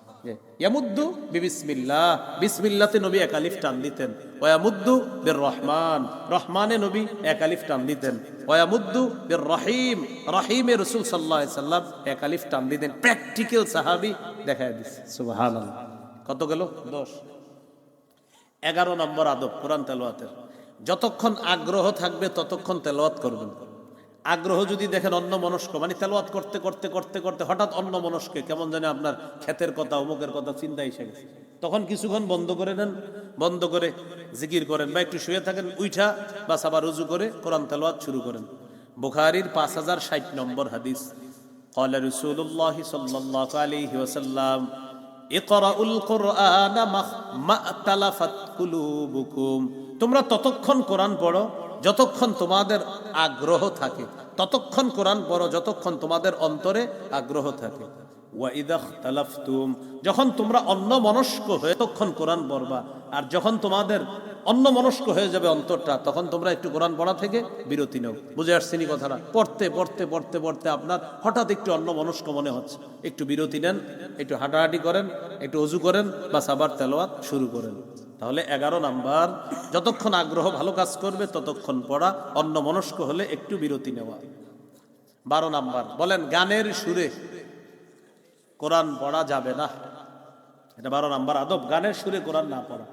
A: ইয়ামুদ্দু বিসমিল্লাহ, বিসমিল্লাতে নবী একালিফ টান দিতেন। ওয়ায়ামুদ্দু বির রহমান, রহমানে নবী একালিফ টান দিতেন। ওয়ায়ামুদ্দু বির রহিম, রহিমে রাসূল সাল্লাল্লাহু আলাইহি সাল্লাম একালিফ টান দিতেন। প্র্যাকটিক্যাল সাহাবী দেখায় দিয়েছে। সুবহানাল্লাহ। কত গেল? 10। 11 নম্বর আদব কোরআন তেলাওয়াতের। যতক্ষণ আগ্রহ থাকবে ততক্ষণ তেলাওয়াত করবেন। আগ্রহ যদি দেখেন অন্য মনস্ক, মানে তেলাওয়াত করতে করতে করতে করতে হঠাৎ অন্য মনস্কে কেমন জানে আপনার ক্ষেতের কথা, অমুকের কথা চিন্তা এসে গেছে, তখন কিছুক্ষণ বন্ধ করে নেন, বন্ধ করে জিকির করেন বা একটু শুয়ে থাকেন, উইঠা বা আবার রুজু করে কোরআন তেলাওয়াত শুরু করেন। বুখারীর 5060 নম্বর হাদিস, ক্বালা রাসূলুল্লাহ সাল্লাল্লাহু আলাইহি ওয়াসাল্লাম ইকরাউল কুরআনা মা'তালাফাত কুলুবুকুম, তোমরা ততক্ষণ কোরআন পড়ো যতক্ষণ তোমাদের আগ্রহ থাকে, ততক্ষণ কোরআন পড়ো যতক্ষণ তোমাদের অন্তরে আগ্রহ থাকে। ওয়া ইযা ইখতালাফতুম, যখন তোমরা অন্য মনস্ক হয়ে তখন কোরআন পড়বা, আর যখন তোমাদের অন্য মনস্ক হয়ে যাবে অন্তরটা, তখন তোমরা একটু কোরআন পড়া থেকে বিরতি নাও। বুঝে আসছেনি কথাটা? পড়তে পড়তে পড়তে পড়তে আপনার হঠাৎ একটু অন্য মনস্ক মনে হচ্ছে, একটু বিরতি নেন, একটু হাঁটাহাঁটি করেন, একটু ওযু করেন, বাস আবার তেলাওয়াত শুরু করেন। তাহলে 11 নাম্বার, যতক্ষণ আগ্রহ ভালো কাজ করবে ততক্ষণ পড়া, অন্য মনস্ক হলে একটু বিরতি নেওয়া। 12 নাম্বার, বলেন গানের সুরে কোরআন পড়া যাবে না। এটা 12 নাম্বার আদব, গানের সুরে কোরআন না পড়া।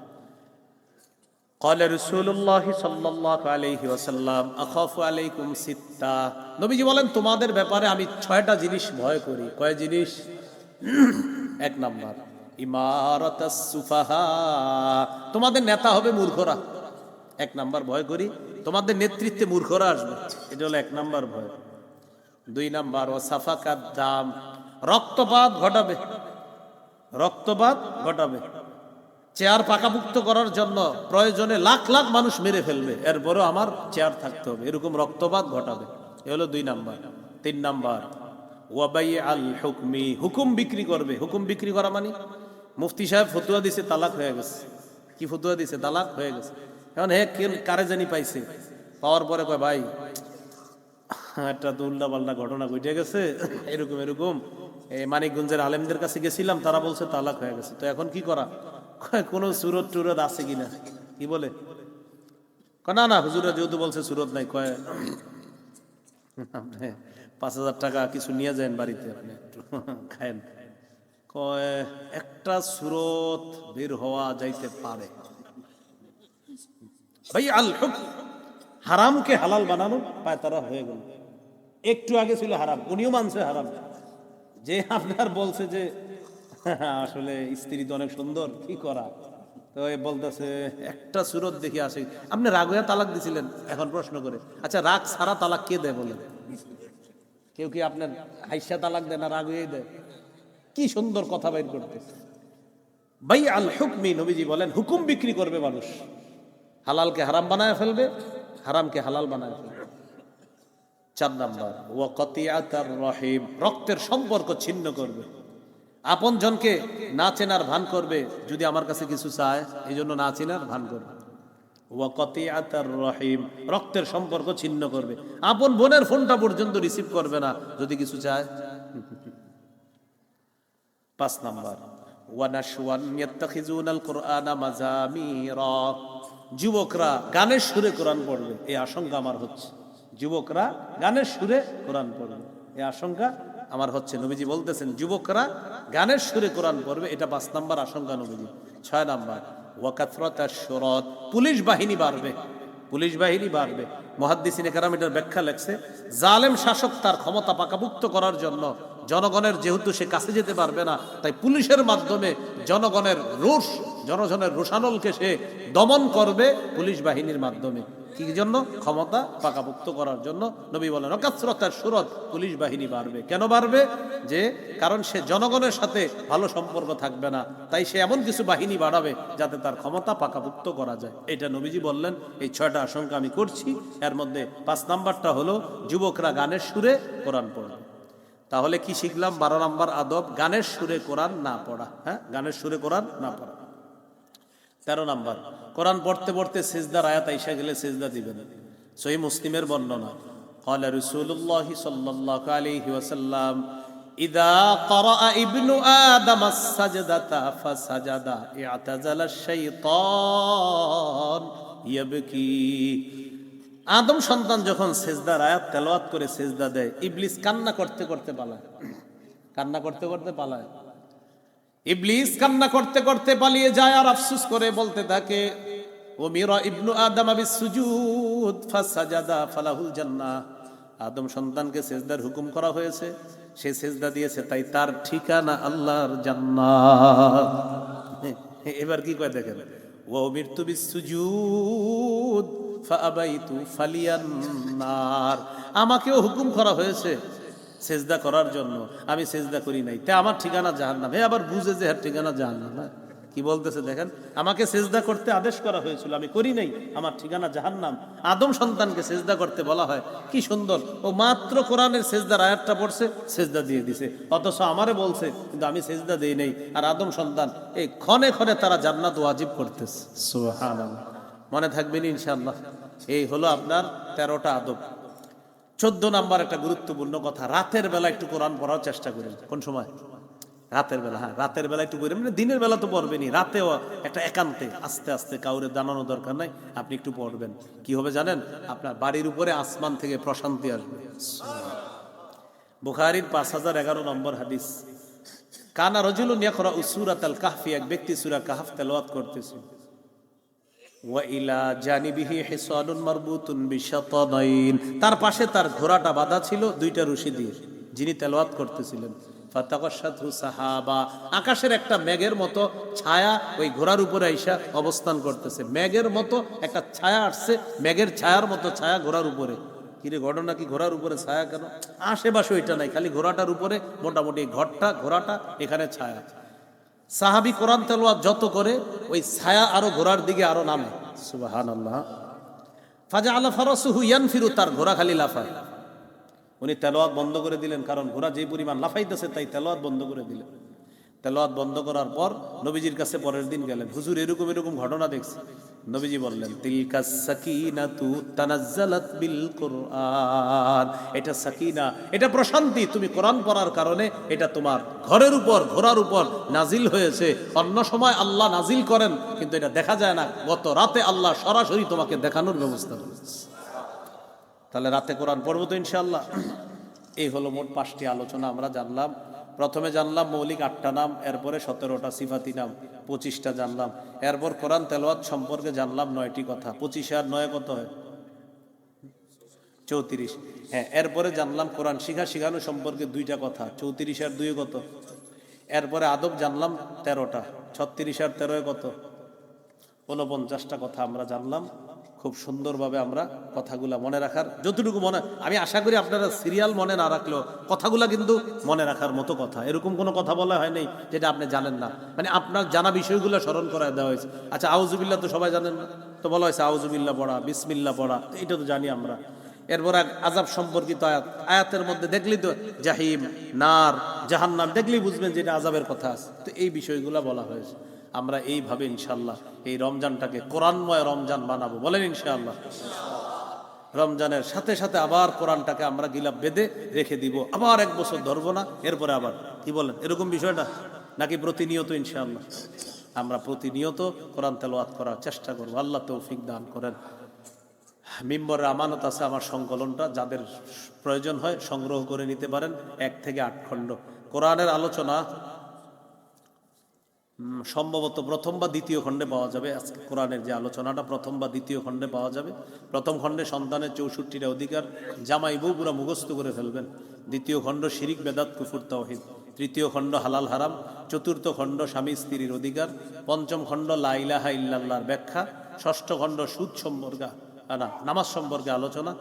A: قال رسول الله صلى الله عليه وسلم اخاف عليكم ستا, নবীজি বলেন তোমাদের ব্যাপারে আমি 6টা জিনিস ভয় করি। কয় জিনিস? 1 নাম্বার ইমারাতাস সুফাহা, তোমাদের নেতা হবে মূর্খরা। 1 নাম্বার ভয় করি তোমাদের নেতৃত্বে মূর্খরা আসবে, এটা হলো 1 নাম্বার ভয়। 2 নাম্বার ওয়াসাফাকাদ দাম, রক্তপাত ঘটাবে, রক্তপাত ঘটাবে। চেয়ার পাকাপুক্ত করার জন্য প্রয়োজনে লাখ লাখ মানুষ মেরে ফেলবে, এরপরও আমার চেয়ার থাকতে হবে, এরকম রক্তপাত ঘটাবে। এ হলো 2 নাম্বার। 3 নাম্বার ওয়াবাই আল হুকমি, হুকুম বিক্রি করবে। হুকুম বিক্রি করা মানে মুফতি সাহেব ফতুয়া দিছে তালাক হয়ে গেছে। কি ফতুয়া দিছে? তালাক হয়ে গেছে। এখন হে কারে জানি পাইছে, পাওয়ার পরে কয় ভাই একটা তো উল্টা পাল্টা ঘটনা ঘটে গেছে, এরকম এরকম মানিকগঞ্জের আলেমদের কাছে গেছিলাম, তারা বলছে তালাক হয়ে গেছে। তো এখন কি করা? কোন সুরত টুরত আছে কিনা? কি বলে? না না হুজুরা যেহেতু বলছে সুরত নাই, কয় 5000 টাকা কিছু নিয়ে যান বাড়িতে, আপনি একটু খায়েন। কয় একটা সুরত বের হওয়া যাইতে পারে। ভাই আল হুকম, হারামকে হালাল বানানো পায় তারা হয়ে গেল। একটু আগে ছিল হারাম, উনিও মানছে হারাম। যে আপনার বলছে যে আসলে স্ত্রী তো অনেক সুন্দর, কি করা? তো বলতেছে একটা সুরত দেখে আসে। আপনি রাগ হয়ে তালাক দিছিলেন, এখন প্রশ্ন করে, আচ্ছা রাগ ছাড়া তালাক কে দেয় বলেন? কেউ কি আপনার হাইসা তালাক দেয় না রাগ হয়ে দেয়? কি সুন্দর কথা বাইর করতে। ভাই আল হুকমি, নবীজি বলেন হুকুম বিক্রি করবে মানুষ, হালালকে হারাম বানায় ফেলবে, হারামকে হালাল বানায় ফেলবে। 4 নাম্বার ওয়া কাতিয়াতার রহিম, রক্তের সম্পর্ক ছিন্ন করবে। আপন জনকে না চেনার ভান করবে যদি আমার কাছে কিছু চায়, এই জন্য না চেনার ভান করবে। ওয়া কাতিয়াতার রহিম, রক্তের সম্পর্ক ছিন্ন করবে। আপন বোনের ফোনটা পর্যন্ত রিসিভ করবে না যদি কিছু চায়। 5 নাম্বার ওয়া নাশওয়ান ইয়াত্তাখিজুনাল কুরআনা মাযামিরা, যুবকরা গানের সুরে কোরআন পড়বে, এই আশঙ্কা আমার হচ্ছে। যুবকরা গানের সুরে কোরআন পড়বে, এই আশঙ্কা আমার হচ্ছে। নবীজি বলতেছেন যুবকরা গানের সুরে কোরআন পড়বে, এটা 5 নাম্বার আশঙ্কা নবীজি। 6 নাম্বার ওয়া কাথরাতাশ শুরাত, পুলিশ বাহিনী বাড়বে, পুলিশ বাহিনী বাড়বে। মুহাদ্দিসিনে কেরাম এটার ব্যাখ্যা লেখছে, জালেম শাসক তার ক্ষমতা পাকাপুক্ত করার জন্য জনগণের যেহেতু সে কাছে যেতে পারবে না, তাই পুলিশের মাধ্যমে জনগণের রোষানলকে সে দমন করবে পুলিশ বাহিনীর মাধ্যমে। কি জন্য? ক্ষমতা পাকাপুক্ত করার জন্য। নবী বলেন কাসরাতাশ শুরাত, পুলিশ বাহিনী বাড়বে। কেন বাড়বে? যে কারণ সে জনগণের সাথে ভালো সম্পর্ক থাকবে না, তাই সে এমন কিছু বাহিনী বাড়াবে যাতে তার ক্ষমতা পাকাপুক্ত করা যায়। এটা নবীজি বললেন। এই 6টা আশঙ্কা আমি করছি। এর মধ্যে 5 নাম্বারটা হলো যুবকরা গানের সুরে কোরআন পড়বে। তাহলে কি শিখলাম? 12 নাম্বার আদব, গানের সুরে কোরআন না পড়া। হ্যাঁ, গানের সুরে কোরআন না পড়া। 13 নাম্বার, কোরআন পড়তে পড়তে সিজদার আয়াত আইসা গেলে সিজদা দিবেন। সহিহ মুসলিমের বর্ণনা, ক্বালা রাসূলুল্লাহি সাল্লাল্লাহু আলাইহি ওয়াসাল্লাম, ইযা ক্বারাআ ইবনু আদম আস-সাজদাতা ফাসাজাদা ইআতাজালা আশ-শাইতান ইয়াবকি। আদম সন্তান যখন সিজদার আয়াত তেলাওয়াত করে সিজদা দেয়, ইবলিস কান্না করতে করতে পালায়। কান্না করতে করতে পালায়। ইবলিস কান্না করতে করতে পালিয়ে যায় আর আফসোস করে বলতে থাকে, উমিরা ইবনু আদম বিসুজুদ ফাসাজাদা ফালাহুল জান্নাহ। আদম সন্তানকে সিজদার হুকুম করা হয়েছে, সে সিজদা দিয়েছে, তাই তার ঠিকানা আল্লাহর জান্নাত। এবার কি কয় দেখেন, ওয়া উমিরতু বিসুজুদ ফাআবাইতু ফালিয়ান নার। আমাকেও হুকুম করা হয়েছে সেজদা করার জন্য, আমি সেজদা করি নাই, তাই আমার ঠিকানা জাহান্নাম। হে আবার বুঝে যে হ্যাঁ ঠিকানা জাহান্নাম। না, কি বলতেছে দেখেন, আমাকে সেজদা করতে আদেশ করা হয়েছিল, আমি করি নাই, আমার ঠিকানা জাহান্নাম। আদম সন্তানকে সেজদা করতে বলা হয়, কি সুন্দর! ও মাত্র কোরআনের সেজদার আয়াতটা পড়ছে, সেজদা দিয়ে দিছে, অথচ আমারে বলছে কিন্তু আমি সেজদা দেই নাই। আর আদম সন্তান এই ক্ষণে ক্ষণে তারা জান্নাত ওয়াজিব করতেছে। সুবহানাল্লাহ। মনে থাকবেন ইনশাআল্লাহ। এই হলো আপনার 13টা আদব। 14 নাম্বার একটা গুরুত্বপূর্ণ কথা, রাতের বেলা একটু কোরআন পড়ার চেষ্টা করেন। কোন সময়? রাতের বেলা। হ্যাঁ, রাতের বেলা একটু পড়বেন, মানে দিনের বেলা তো পড়বেনই, রাতেও একটা একান্তে আস্তে আস্তে, কাউরে জানানো দরকার নাই, আপনি একটু পড়বেন। কি হবে জানেন? আপনার বাড়ির উপরে আসমান থেকে প্রশান্তি আসবে। বুখারীর 5011 নম্বর হাদিস, কানা রাজুলুন ইয়াকরাউ সূরাতাল কাহফি, এক ব্যক্তি সূরা কাহফ তেলাওয়াত করতেছে। ওয়া ইলা জানিবিহি হিসানুন মারবুতুন বিশাতানাইন, তার পাশে তার ঘোড়াটা বাঁধা ছিল 2টা রশি দিয়ে, যিনি তেলাওয়াত করতেছিলেন। ফাতাকাশাতু সাহাবা, আকাশের একটা মেঘের মতো ছায়া ওই ঘোড়ার উপরে আইসা অবস্থান করতেছে। মেঘের মতো একটা ছায়া আসছে, মেঘের ছায়ার মতো ছায়া ঘোড়ার উপরে। কিরে ঘটনা কি, ঘোড়ার উপরে ছায়া কেন? আশেপাশে ওইটা নাই, খালি ঘোড়াটার উপরে মোটামুটি ঘোড়াটা এখানে ছায়া। সাহাবী কোরআন তেলাওয়াত যত করে ওই ছায়া আরো ঘোড়ার দিকে আরো নামে। সুবহানাল্লাহ। ফাজআলা ফারাসুহু ইয়ানফিরু, তার ঘোড়া খালি লাফায়। উনি তেলাওয়াত বন্ধ করে দিলেন, কারণ ঘোড়া যে পরিমাণ লাফাইতেছে, তাই তেলাওয়াত বন্ধ করে দিলেন। তেলাওয়াত বন্ধ করার পর নবীজির কাছে পরের দিন গেলেন, হুজুর এরকম এরকম ঘটনা দেখছি। নবীজি বললেন, তিলকাস সাকিনাতু তানাজ্জালাত বিল কুরআন, এটা সাকিনা, এটা প্রশান্তি, তুমি কোরআন পড়ার কারণে এটা তোমার ঘরের উপর, ঘোড়ার উপর নাজিল হয়েছে। অন্য সময় আল্লাহ নাজিল করেন, কিন্তু এটা দেখা যায় না। গত রাতে আল্লাহ সরাসরি তোমাকে দেখানোর ব্যবস্থা করেছে। তাহলে রাতে কোরআন পড়বো তো ইনশাআল্লাহ। এই হলো মোট 5টি আলোচনা আমরা জানলাম। প্রথমে জানলাম মৌলিক 8টা নাম, এরপরে 17টা সিফাতি নাম, 25টা জানলাম। এরপর কোরআন তেলাওয়াত সম্পর্কে জানলাম 9টি কথা। 25 আর 9 কত হয়? 34। হ্যাঁ, এরপরে জানলাম কোরআন শিখানো সম্পর্কে 2টা কথা। 34 আর 2 কত? এরপরে আদব জানলাম 13টা। 36 আর 13 কত? 49টা কথা আমরা জানলাম। খুব সুন্দরভাবে আমরা কথাগুলা মনে রাখার যতটুকু মনে, আমি আশা করি আপনারা সিরিয়াল মনে না রাখলেও কথাগুলা কিন্তু মনে রাখার মতো কথা। এরকম কোনো কথা বলা হয় নাই যেটা আপনি জানেন না, মানে আপনার জানা বিষয়গুলো স্মরণ করায় দেওয়া হয়েছে। আচ্ছা, আউযুবিল্লাহ তো সবাই জানেন না, তো বলা হয়েছে আউযুবিল্লাহ পড়া, বিসমিল্লাহ পড়া, এটা তো জানি আমরা। এরপর আযাব সম্পর্কিত আয়াত, আয়াতের মধ্যে দেখলেই তো জাহিম, নার, জাহান্নাম দেখলেই বুঝবেন যে এটা আযাবের কথা আছে। তো এই বিষয়গুলো বলা হয়েছে। আমরা এইভাবে ইনশাআল্লাহ এই রমজানটাকে কোরআনময় রমজান বানাবো, বলেন ইনশাআল্লাহ। রমজানের সাথে সাথে আবার কোরআনটাকে আমরা গিলাপ বেঁধে রেখে দিব, আবার 1 বছর ধরবো না, এরপরে আবার, কি বলেন এরকম বিষয়টা? নাকি প্রতিনিয়ত ইনশাআল্লাহ আমরা প্রতিনিয়ত কোরআন তেলাওয়াত করার চেষ্টা করবো। আল্লাহ তৌফিক দান করেন। মিম্বরের আমানত আছে আমার সংকলনটা, যাদের প্রয়োজন হয় সংগ্রহ করে নিতে পারেন। 1 থেকে 8 খণ্ড কোরআনের আলোচনা সম্ভবত প্রথম বা দ্বিতীয় খণ্ডে পাওয়া যাবে। আজকে কোরআনের যে আলোচনাটা প্রথম বা দ্বিতীয় খণ্ডে পাওয়া যাবে। প্রথম খণ্ডে সন্তানের 64টা অধিকার, জামাই বউ পুরা মুখস্থ করে ফেলবেন। দ্বিতীয় খণ্ড শিরিক বেদাত কুফর তাওহীদ, তৃতীয় খণ্ড হালাল হারাম, চতুর্থ খণ্ড স্বামী স্ত্রীর অধিকার, পঞ্চম খণ্ড লা ইলাহা ইল্লাল্লাহর ব্যাখ্যা, ষষ্ঠ খণ্ড সুদ সম্পর্কে নামাজ সম্পর্কে আলোচনা,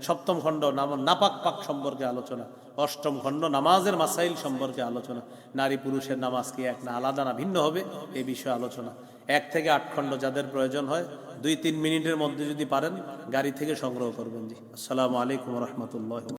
A: সপ্তম খণ্ড নাপাক পাক সম্পর্কে আলোচনা, অষ্টম খণ্ড নামাজের মাসাইল সম্পর্কে আলোচনা, নারী পুরুষের নামাজ কি এক না আলাদা না ভিন্ন হবে এই বিষয়ে আলোচনা। 1 থেকে 8 খণ্ড যাদের প্রয়োজন হয় 2-3 মিনিটের মধ্যে যদি পারেন গাড়ি থেকে সংগ্রহ করবেন। জি, আসসালামু আলাইকুম ওয়া রাহমাতুল্লাহ।